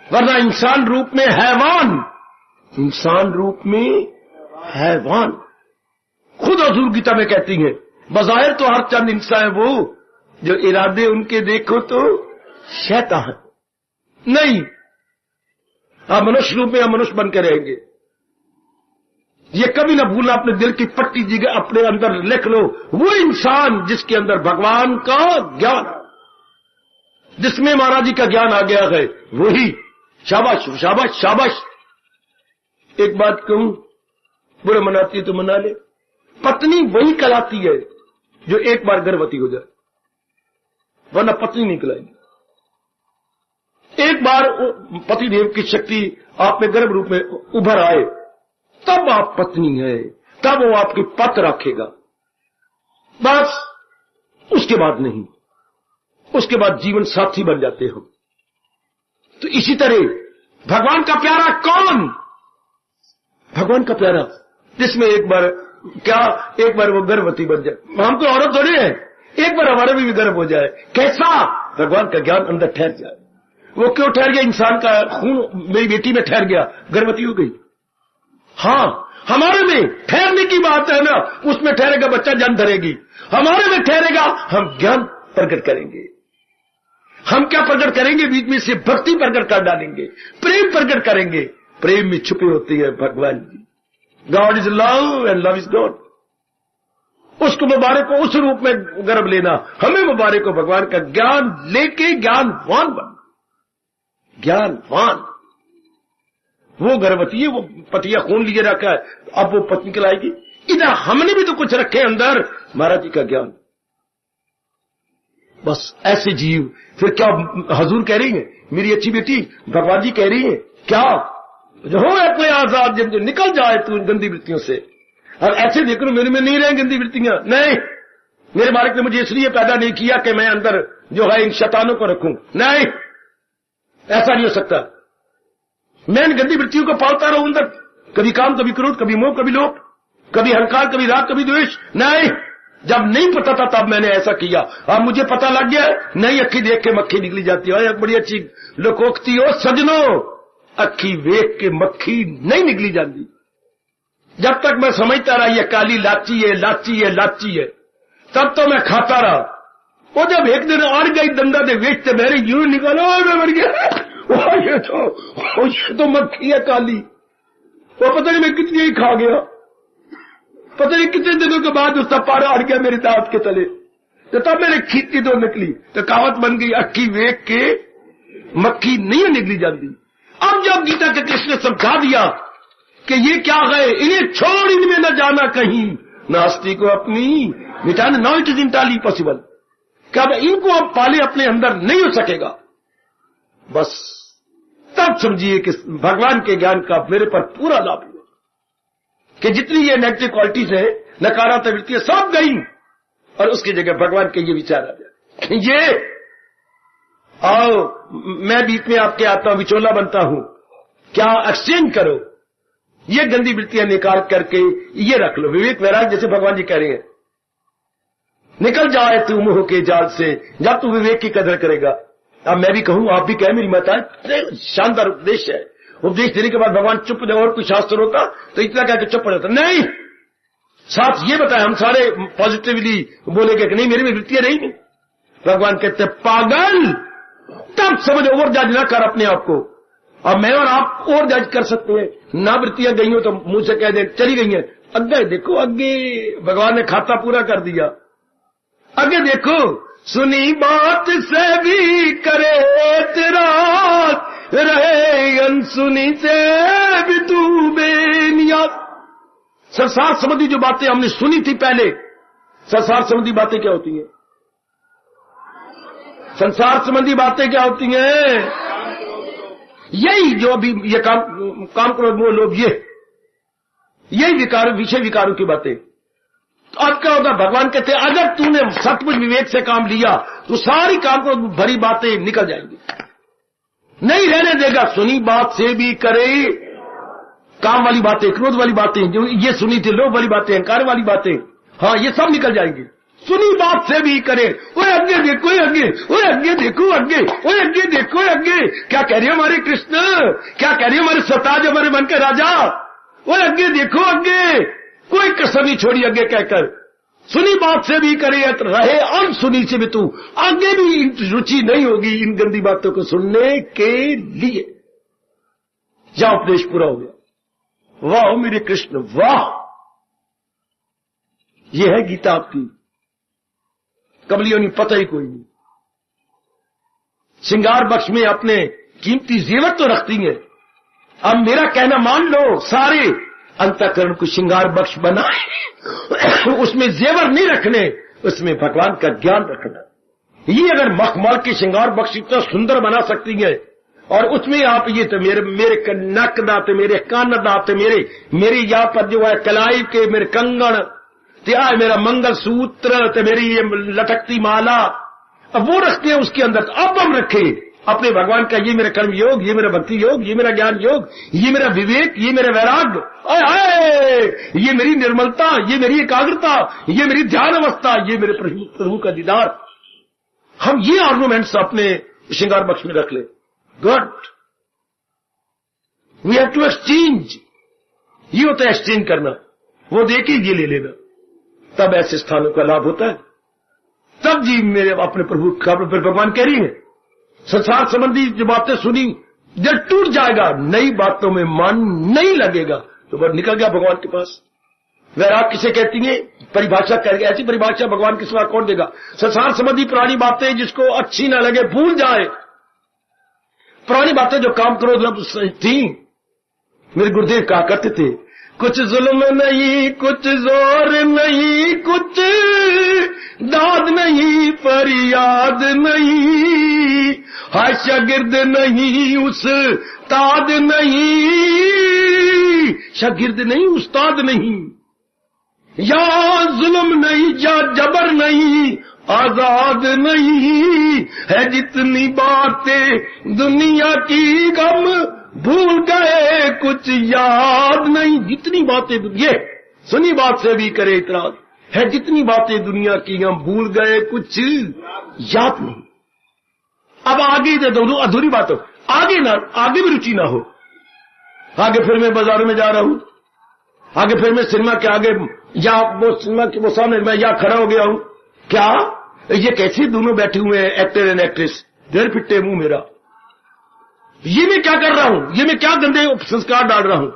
वरना इंसान रूप में हैवान, इंसान रूप में हैवान। खुद हजूर गीता में कहती है, बज़ाहिर तो हर चंद इंसान है वो, जो इरादे उनके देखो तो शैतान। नहीं, आप मनुष्य रूप में हम मनुष्य बन के रहेंगे। ये कभी ना भूलना, अपने दिल की पट्टी जगह अपने अंदर लिख लो, वो इंसान जिसके अंदर भगवान का ज्ञान, जिसमें महाराज जी का ज्ञान आ गया है, वही। शाबाश शाबाश शाबाश। एक बात कहूं, बुरा मनाती है तो मना ले, पत्नी वही कहलाती है जो एक बार गर्भवती हो जाए, वरना पत्नी नहीं कहलाएगी। एक बार पतिदेव की शक्ति आप में गर्भ रूप में उभर आए, तब आप पत्नी है, तब वो आपकी पत रखेगा। बस उसके बाद नहीं, उसके बाद जीवन साथी बन जाते हो। तो इसी तरह भगवान का प्यारा कौन? भगवान का प्यारा जिसमें एक बार वो गर्भवती बन जाए। हम तो औरत थोड़ी है, एक बार हमारे भी गर्भ हो जाए। कैसा? भगवान का ज्ञान अंदर ठहर जाए। वो क्यों ठहर गया? इंसान का खून मेरी बेटी में ठहर गया, गर्भवती हो गई। हाँ, हमारे में ठहरने की बात है ना, उसमें ठहरेगा बच्चा, जन्म धरेगी। हमारे में ठहरेगा, हम ज्ञान प्रकट करेंगे। हम क्या प्रकट करेंगे? बीच में से भक्ति प्रकट कर डालेंगे, प्रेम प्रकट करेंगे। प्रेम में छुपे होती है भगवान जी। God is love and love is God. उसको मुबारक को उस रूप में गर्भ लेना, हमें मुबारक को भगवान का ज्ञान लेके ज्ञानवान बनना। ज्ञानवान वो गर्भवती है, वो पतिया खून लिए रखा है, अब वो पत्नी कहलाएगी। इधर हमने भी तो कुछ रखे अंदर, महाराज जी का ज्ञान। बस ऐसे जीव। फिर क्या हजूर कह रही है, मेरी अच्छी बेटी, भगवान जी कह रही है क्या, जो हो अपने आजाद, जब निकल जाए तू गंदी वृत्तियों से। और ऐसे देख लो मेरे में नहीं रहे गंदी वृत्तियां। नहीं, मेरे मालिक ने मुझे इसलिए पैदा नहीं किया कि मैं अंदर जो है इन शैतानों को रखूं। नहीं, ऐसा नहीं हो सकता। मैं इन गंदी वृत्तियों को पालता रहूं अंदर, कभी काम, कभी क्रोध, कभी मोह, कभी लोभ, कभी अहंकार, कभी राग, कभी द्वेष। नहीं, जब नहीं पता था तब मैंने ऐसा किया। अब मुझे पता लग गया, नई अक्खी देख के मक्खी निकली जाती है। एक बड़ी अच्छी लोकोक्ति हो सजनों, अक्खी वेख के मक्खी नहीं निकली जाती। जब तक मैं समझता रहा ये काली लाची है, लाची है, लाची है, तब तो मैं खाता रहा। वो जब एक दिन अड़ गई दंदा दे वेचते मेरे यूं निकालो, मैं मर गया। ये तो मक्खी है काली। वो पता नहीं मैं कितनी ही खा गया, पता नहीं कितने दिनों के बाद उसका पारा अड़ गया मेरे दांत के तले। तो तब मैंने खींची तो निकली, तो कहावत बन गई, अक्खी वेख के मक्खी नहीं निकली जाती। अब जब गीता के कृष्ण ने समझा दिया कि ये क्या है, इन्हें छोड़, इनमें न जाना कहीं, नास्ती को अपनी मिटाना, not it is Intali possible. क्या इनको अब पाले अपने अंदर नहीं हो सकेगा। बस तब समझिए कि भगवान के ज्ञान का मेरे पर पूरा लाभ हुआ, कि जितनी ये नेगेटिव क्वालिटीज है, नकारात्मक वृत्तियां सब गई, और उसकी जगह भगवान के ये विचार आ जाए, ये आओ मैं बीच में आपके आता हूं, विचोला बनता हूं, क्या एक्सचेंज करो, ये गंदी वृत्तियां निकाल करके ये रख लो। विवेक वैराग जैसे भगवान जी कह रहे हैं, निकल जाए तू मोह के जाल से, जब तू विवेक की कदर करेगा। अब मैं भी कहूं, आप भी कहें, मेरी माता, शानदार उपदेश है। उपदेश देने के बाद भगवान चुप हो जाए, और कोई शास्त्र होता तो इतना क्या कि चुप हो जाता। नहीं, साथ ये बताया, हम सारे पॉजिटिवली बोलेंगे कि नहीं मेरी में वृत्तियां रही नहीं। भगवान कहते पागल, तब समझ ओवर जज ना कर अपने आप को। अब मैं और आप और जज कर सकते हैं ना, वृत्तियां गई हो तो मुंह से कह दे चली गई हैं, अगे देखो, अगे भगवान ने खाता पूरा कर दिया। आगे देखो, सुनी बात से भी करे एतराज, रहे अनसुनी से भी तू बेनियाद। संसार संबंधी जो बातें हमने सुनी थी पहले, संसार संबंधी बातें क्या होती हैं? संसार संबंधी बातें क्या होती हैं? यही जो अभी ये काम क्रोध मोह लोभ, यही विकार, विषय विकारों की बातें। तो अब क्या होगा, भगवान कहते हैं अगर तूने सचमुच विवेक से काम लिया तो सारी काम को भरी बातें निकल जाएंगी, नहीं रहने देगा। सुनी बात से भी करे, काम वाली बातें, क्रोध वाली बातें, जो ये सुनी थी लोभ वाली बातें, अहंकार वाली बातें, हाँ ये सब निकल जाएंगी। सुनी बात से भी करे, ओए आगे देखो आगे, ओए आगे देखो आगे, ओए आगे देखो आगे, क्या कह रहे हमारे कृष्ण, क्या कह रहे हमारे सताज, हमारे मन के राजा, ओए आगे देखो आगे, कोई कसर नहीं छोड़ी आगे कहकर। सुनी बात से भी करे रहे, अनसुनी से भी तू आगे भी रुचि नहीं होगी इन गंदी बातों को सुनने के लिए। या उपदेश पूरा हो गया। वाह मेरे कृष्ण वाह, ये है गीता आपकी। कमलियों ने पता ही कोई नहीं। श्रृंगार बक्ष में अपने कीमती जेवर तो रखती है, अब मेरा कहना मान लो, सारे अंतःकरण को श्रृंगार बक्ष बनाए, उसमें जेवर नहीं रखने, उसमें भगवान का ज्ञान रखना। ये अगर मखमल के श्रृंगार बक्ष इतना सुंदर बना सकती है, और उसमें आप ये तो मेरे नक दाते, मेरे कान दाते, मेरे यहाँ पर जो है कलाई के मेरे कंगन, त्या मेरा मंगल सूत्र, तो मेरी ये लटकती माला, अब वो रखते हैं उसके अंदर। तो अब हम रखे अपने भगवान का, ये मेरा कर्म योग, ये मेरा भक्ति योग, ये मेरा ज्ञान योग, ये मेरा विवेक, ये मेरा वैराग्य, ये मेरी निर्मलता, ये मेरी एकाग्रता, ये मेरी ध्यान अवस्था, ये मेरे प्रभु का दीदार। हम ये ऑर्नामेंट्स अपने श्रृंगार बक्ष में रख ले। Good, we have to exchange. ये होता है एक्सचेंज करना, वो देके ये ले लेना, तब ऐसे स्थानों का लाभ होता है। तब जी मेरे अपने प्रभु का, फिर भगवान कह रही है संसार संबंधी जो बातें सुनी जब टूट जाएगा, नई बातों में मन नहीं लगेगा, तो वह निकल गया भगवान के पास। वैराग किसे कहती है, परिभाषा करके, ऐसी परिभाषा भगवान के सिवा कौन देगा। संसार संबंधी पुरानी बातें जिसको अच्छी ना लगे भूल जाए, पुरानी बातें जो काम क्रोध थी। मेरे गुरुदेव कहा करते थे, कुछ जुल्म नहीं, कुछ जोर नहीं, कुछ दाद नहीं, फरियाद नहीं, हाय शागिर्द नहीं, उस्ताद नहीं, शागिर्द नहीं, उस्ताद नहीं, या जुल्म नहीं, या जबर नहीं, आजाद नहीं, है जितनी बातें दुनिया की गम भूल गए, कुछ याद नहीं। जितनी बातें, ये सुनी बात से भी करे इतराज, है जितनी बातें दुनिया की हम भूल गए, कुछ याद नहीं। अब आगे दोनों अधूरी बात हो, आगे भी रुचि ना हो। आगे फिर मैं बाजारों में जा रहा हूं, आगे फिर मैं सिनेमा के आगे, या वो सिनेमा के वो सामने मैं यहां खड़ा हो गया हूं, क्या ये कैसे दोनों बैठे हुए हैं, एक्टर एंड एक्ट्रेस, डेढ़ फिट्टे मुंह मेरा, ये मैं क्या कर रहा हूं, ये मैं क्या गंदे संस्कार डाल रहा हूं,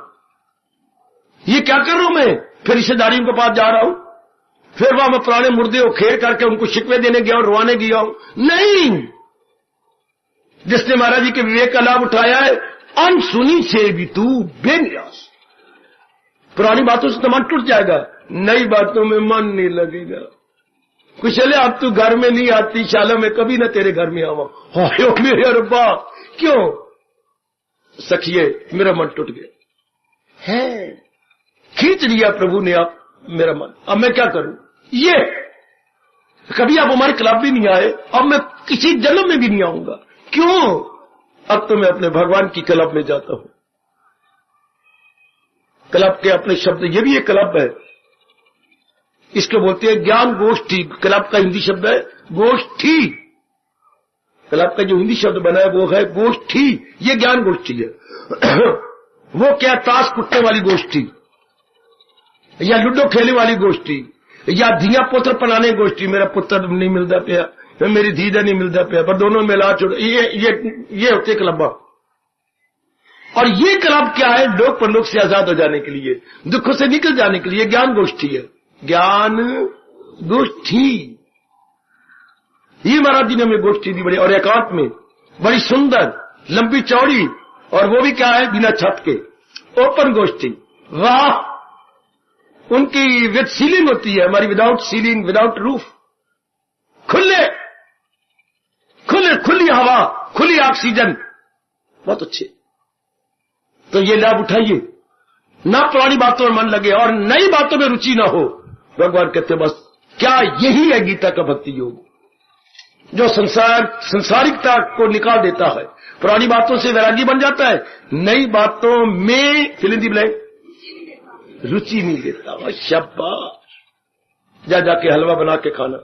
ये क्या कर रहा हूं मैं। फिर रिश्तेदारियों के पास जा रहा हूं, फिर वहां मैं पुराने मुर्दे को खेर करके उनको शिकवे देने गया हूं, रुआने गया हूं। नहीं, जिसने महाराज जी के विवेक का लाभ उठाया है, अनसुनी से भी तू बेनियास। पुरानी बातों से तो मन टूट जाएगा, नई बातों में मन नहीं लगेगा। कुशले अब तू घर में नहीं आती, शाला में कभी ना तेरे घर में आवा। हाय मेरे रब्बा, क्यों सखिए मेरा मन टूट गया है, खींच लिया प्रभु ने आप मेरा मन, अब मैं क्या करूं। ये कभी आप हमारे क्लब भी नहीं आए, अब मैं किसी जन्म में भी नहीं आऊंगा। क्यों, अब तो मैं अपने भगवान की क्लब में जाता हूं। क्लब के अपने शब्द, ये भी एक क्लब है, इसको बोलते हैं ज्ञान गोष्ठी। क्लब का हिंदी शब्द है गोष्ठी, क्लब का जो हिंदी शब्द बना है वो है गोष्ठी, ये ज्ञान गोष्ठी है। वो क्या, ताश कुटने वाली गोष्ठी, या लूडो खेलने वाली गोष्ठी, या धिया पुत्र पलाने गोष्ठी। मेरा पुत्र नहीं मिलता पिया, मेरी धीदा नहीं मिलता पिया, पर दोनों मिला छोड़, ये होते क्लब। और ये क्लब क्या है, लोक परलोक से आजाद हो जाने के लिए, दुखों से निकल जाने के लिए ज्ञान गोष्ठी है, ज्ञान गोष्ठी। ये महाराज जी ने हमें गोष्ठी दी बड़ी, और एकांत में बड़ी सुंदर लंबी चौड़ी, और वो भी क्या है, बिना छत के, ओपन गोष्ठी। वाह, उनकी विद सीलिंग होती है, हमारी विदाउट सीलिंग, विदाउट रूफ, खुली हवा, खुली ऑक्सीजन, बहुत अच्छे। तो ये लाभ उठाइए, ना पुरानी बातों में मन लगे और नई बातों में रुचि ना हो, भगवान कहते बस क्या यही है गीता का भक्ति योग, जो संसारिकता को निकाल देता है, पुरानी बातों से वैरागी बन जाता है, नई बातों में फिल इन द ब्लैंक रुचि नहीं लेता। शाबाश, जा जाके हलवा बना के खाना।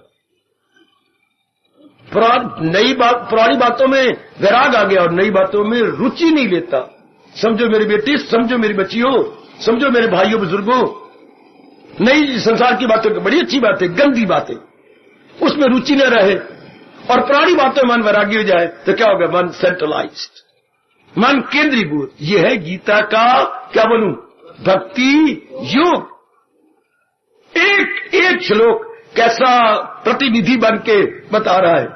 पुरानी बातों में वैराग आ गया और नई बातों में रुचि नहीं लेता। समझो मेरी बेटी, समझो मेरी बच्चियों, समझो मेरे भाइयों बुजुर्गों, नई संसार की बातों की बड़ी अच्छी बातें, गंदी बातें उसमें रुचि न रहे और पुरानी बातों में मन वैरागी हो जाए तो क्या होगा? मन सेंट्रलाइज्ड, मन केंद्रीभूत। यह है गीता का क्या बोलूं, भक्ति योग। एक एक श्लोक कैसा प्रतिनिधि बन के बता रहा है।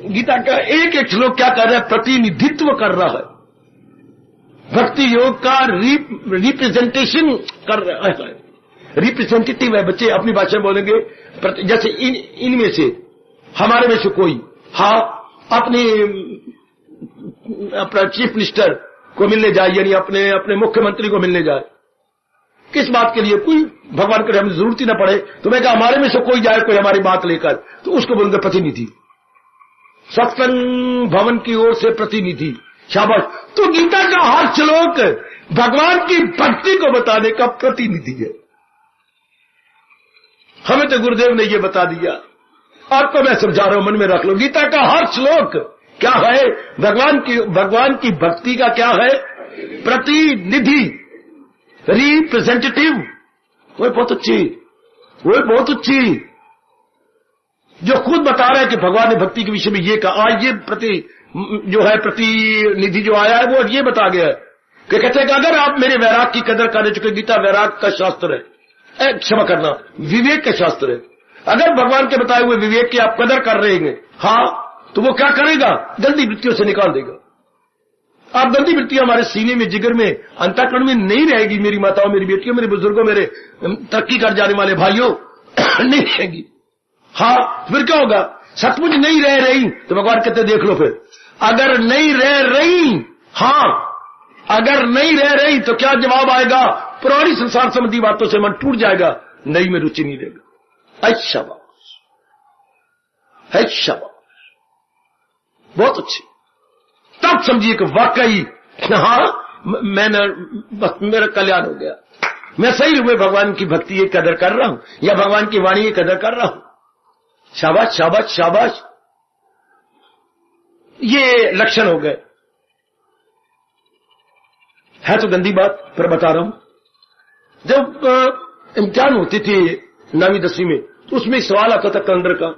गीता का एक एक श्लोक क्या कर रहा है? प्रतिनिधित्व कर रहा है, भक्ति योग का रिप्रेजेंटेशन कर रहा है, रिप्रेजेंटेटिव है। बच्चे अपनी भाषा बोलेंगे, जैसे इनमें से हमारे में से कोई अपना चीफ मिनिस्टर को मिलने जाए, यानी अपने मुख्यमंत्री को मिलने जाए, किस बात के लिए? कोई भगवान करे हमें जरूरत ही ना पड़े, तो मैं कहा हमारे में से कोई जाए कोई हमारी बात लेकर, तो उसको बोलेंगे प्रतिनिधि, सत्संग भवन की ओर से प्रतिनिधि। शाबाश। तो गीता का हर श्लोक भगवान की भक्ति को बताने का प्रतिनिधि है। हमें तो गुरुदेव ने ये बता दिया, आपको मैं समझा रहा हूं, मन में रख लो। गीता का हर श्लोक क्या है? भगवान की भक्ति का क्या है? प्रतिनिधि, रिप्रेजेंटेटिव। वो बहुत अच्छी, जो खुद बता रहा है कि भगवान ने भक्ति के विषय में ये कहा। ये प्रतिनिधि जो आया है वो ये बता गया है कि कहते हैं कि अगर आप मेरे वैराग की कदर करने, चुके गीता वैराग का शास्त्र है, क्षमा करना, विवेक का शास्त्र है। अगर भगवान के बताए हुए विवेक की आप कदर कर रहे हैं, तो वो क्या करेगा? गंदी वृत्तियों से निकाल देगा। आप गंदी वृत्तियां हमारे सीने में, जिगर में, अंतःकरण में नहीं रहेगी। मेरी माताओं, मेरी बेटियों, मेरे बुजुर्गों, मेरे तरक्की कर जाने वाले भाइयों, नहीं रहेगी। फिर क्या होगा? सचमुच नहीं रह रही तो भगवान कहते देख लो, फिर अगर नहीं रह रही, अगर नहीं रह रही तो क्या जवाब आएगा? पुरानी संसार संबंधी बातों से मन टूट जाएगा, नई में रुचि नहीं रहेगा। अच्छा, बहुत अच्छी। तब समझिए कि वाकई मेरा कल्याण हो गया, मैं सही रूप में भगवान की भक्ति की कदर कर रहा हूं या भगवान की वाणी की कदर कर रहा हूं। शाबाश, शाबाश, शाबाश। ये लक्षण हो गए। है तो गंदी बात, पर बता रहा हूं। जब इम्तिहान होती थी 9वीं 10वीं में, तो उसमें सवाल आता था कैलेंडर का,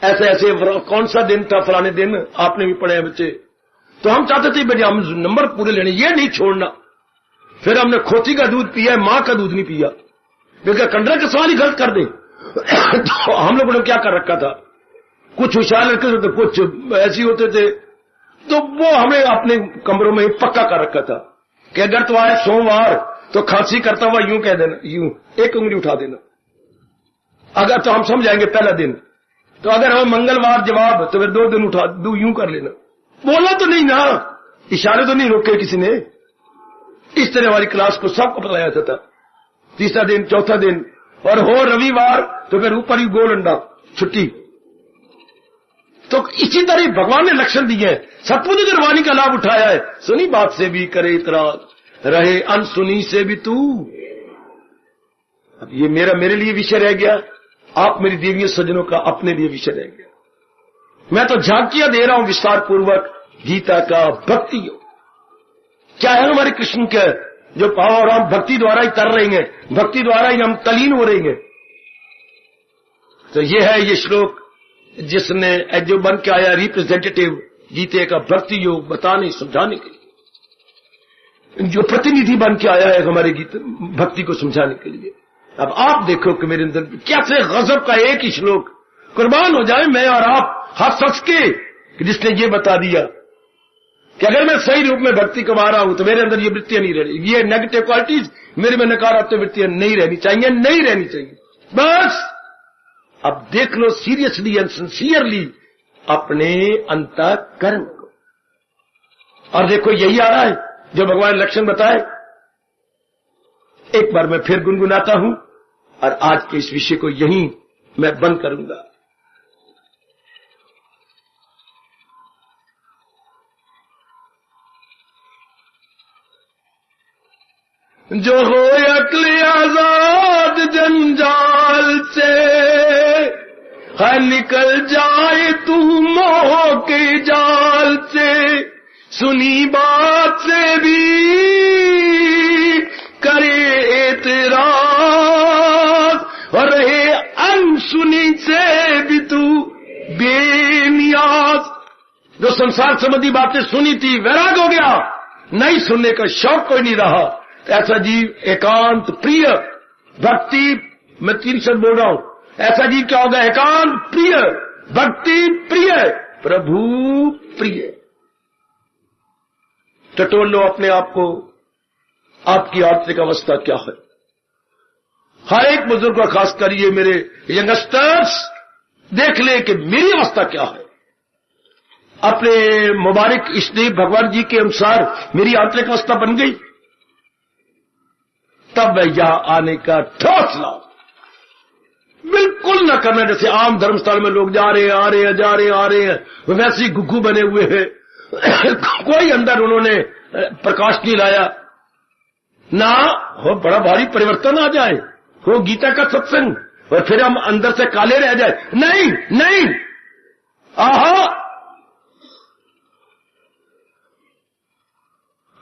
ऐसे ऐसे कौन सा दिन था, फलाने दिन, आपने भी पढ़े हैं बच्चे। तो हम चाहते थे भाई हम नंबर पूरे लेने, ये नहीं छोड़ना। फिर हमने खोती का दूध पिया, मां का दूध नहीं पिया, क्योंकि कैलेंडर के सवाल ही गलत कर दे। तो हम लोगों ने क्या कर रखा था, कुछ होशियार लड़के थे, कुछ ऐसे होते थे, तो वो हमने अपने कमरों में पक्का कर रखा था कि अगर तो आए सोमवार तो खांसी करता हुआ यूं कह देना, यूं एक उंगली उठा देना। अगर तो हम समझाएंगे पहला दिन, तो अगर हमें मंगलवार जवाब तो फिर 2 दिन उठा दो, यूं कर लेना। बोला तो नहीं ना, इशारे तो नहीं रोके किसी ने। इस तरह हमारी क्लास को सबको बताया जाता था। तीसरा दिन, चौथा दिन, और हो रविवार तो फिर ऊपर ही गोल अंडा, छुट्टी। तो इसी तरह भगवान ने लक्षण दिए हैं। सतपुरुष अगर वाणी का लाभ उठाया है, सुनी बात से भी करे इतराज, रहे अनसुनी से भी तू। अब ये मेरे लिए विषय रह गया, आप मेरी देवियों सज्जनों का अपने लिए विषय रह गया। मैं तो झांकियां दे रहा हूं विस्तार पूर्वक गीता का भक्ति योग। क्या है हमारे कृष्ण के जो भाव, और हम भक्ति द्वारा ही कर रहे हैं, भक्ति द्वारा ही हम तलीन हो रहे हैं। तो ये है ये श्लोक जिसने जो बन के आया रिप्रेजेंटेटिव गीते का भक्ति योग बताने समझाने के लिए, जो प्रतिनिधि बन के आया है हमारे गीत भक्ति को समझाने के लिए। अब आप देखो कि मेरे अंदर कैसे गजब का एक ही श्लोक, कुर्बान हो जाए मैं और आप हर शख्स के जिसने ये बता दिया कि अगर मैं सही रूप में भक्ति कमा रहा हूं तो मेरे अंदर ये वृत्तियां नहीं रहनी, ये नेगेटिव क्वालिटीज मेरे में नकारात्मक वृत्तियां नहीं रहनी चाहिए। बस अब देख लो सीरियसली एंड सिंसियरली अपने अंतःकरण को, और देखो यही आ रहा है जो भगवान लक्षण बताए। एक बार मैं फिर गुनगुनाता हूं और आज के इस विषय को यहीं मैं बंद करूंगा। जो हो अक्ल आजाद जंजाल से, है निकल जाए तू मोह के जाल से, सुनी बात से भी करे एतराज, और रहे अनसुनी से भी तू बेनियाज। जो संसार संबंधी बातें सुनी थी वैराग हो गया, नहीं सुनने का शौक कोई नहीं रहा। ऐसा जीव एकांत प्रिय, भक्ति, मैं 3 शब्द बोल रहा हूं, ऐसा जीव क्या होगा? एकांत प्रिय, भक्ति प्रिय, प्रभु प्रिय। टटोल लो अपने आप को, आपकी आंतरिक अवस्था क्या है। हर एक बुजुर्ग को, खास कर ये मेरे यंगस्टर्स, देख ले कि मेरी अवस्था क्या है। अपने मुबारक इष्टदेव भगवान जी के अनुसार मेरी आंतरिक अवस्था बन गई, तब यहां आने का ठोस लाभ। बिल्कुल न करना जैसे आम धर्मस्थल में लोग जा रहे हैं, आ रहे हैं, जा रहे हैं, आ रहे हैं, वैसे ही गुग्गू बने हुए हैं। कोई अंदर उन्होंने प्रकाश नहीं लाया ना, हो बड़ा भारी परिवर्तन आ जाए, हो गीता का सत्संग और फिर हम अंदर से काले रह जाए। नहीं नहीं, आहा,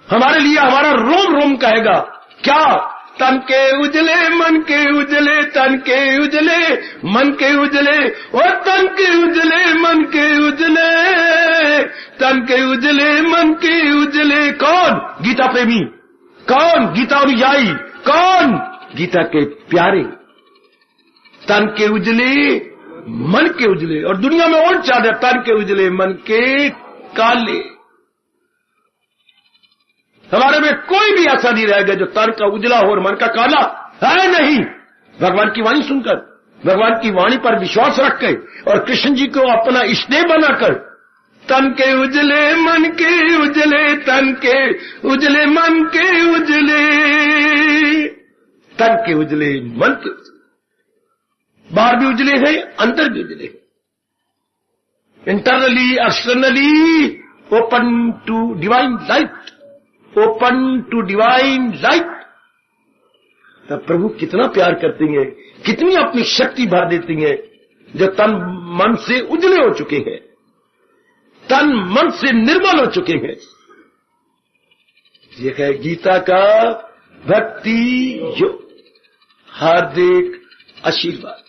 हमारे लिए हमारा रोम रोम कहेगा क्या? तन के उजले मन के उजले, तन के उजले मन के उजले, और तन के उजले मन के उजले, तन के उजले मन के उजले। कौन? गीता प्रेमी। कौन? गीता अनुयायी। कौन? गीता के प्यारे। तन के उजले मन के उजले, और दुनिया में और ज्यादा तन के उजले मन के काले। हमारे में कोई भी ऐसा नहीं रहेगा जो तन का उजला हो और मन का काला है नहीं। भगवान की वाणी सुनकर, भगवान की वाणी पर विश्वास रख के और कृष्ण जी को अपना इष्टदेव बनाकर, तन के उजले मन के उजले, तन के उजले मन के उजले, तन के उजले मन के उजले। बाहर भी उजले हैं, अंदर भी उजले हैं। Internally externally open to divine light, open to divine light. तब प्रभु कितना प्यार करती हैं, कितनी अपनी शक्ति भर देती हैं, जो तन मन से उजले हो चुके हैं, तन मन से निर्मल हो चुके हैं। ये है गीता का भक्ति योग। हार्दिक आशीर्वाद।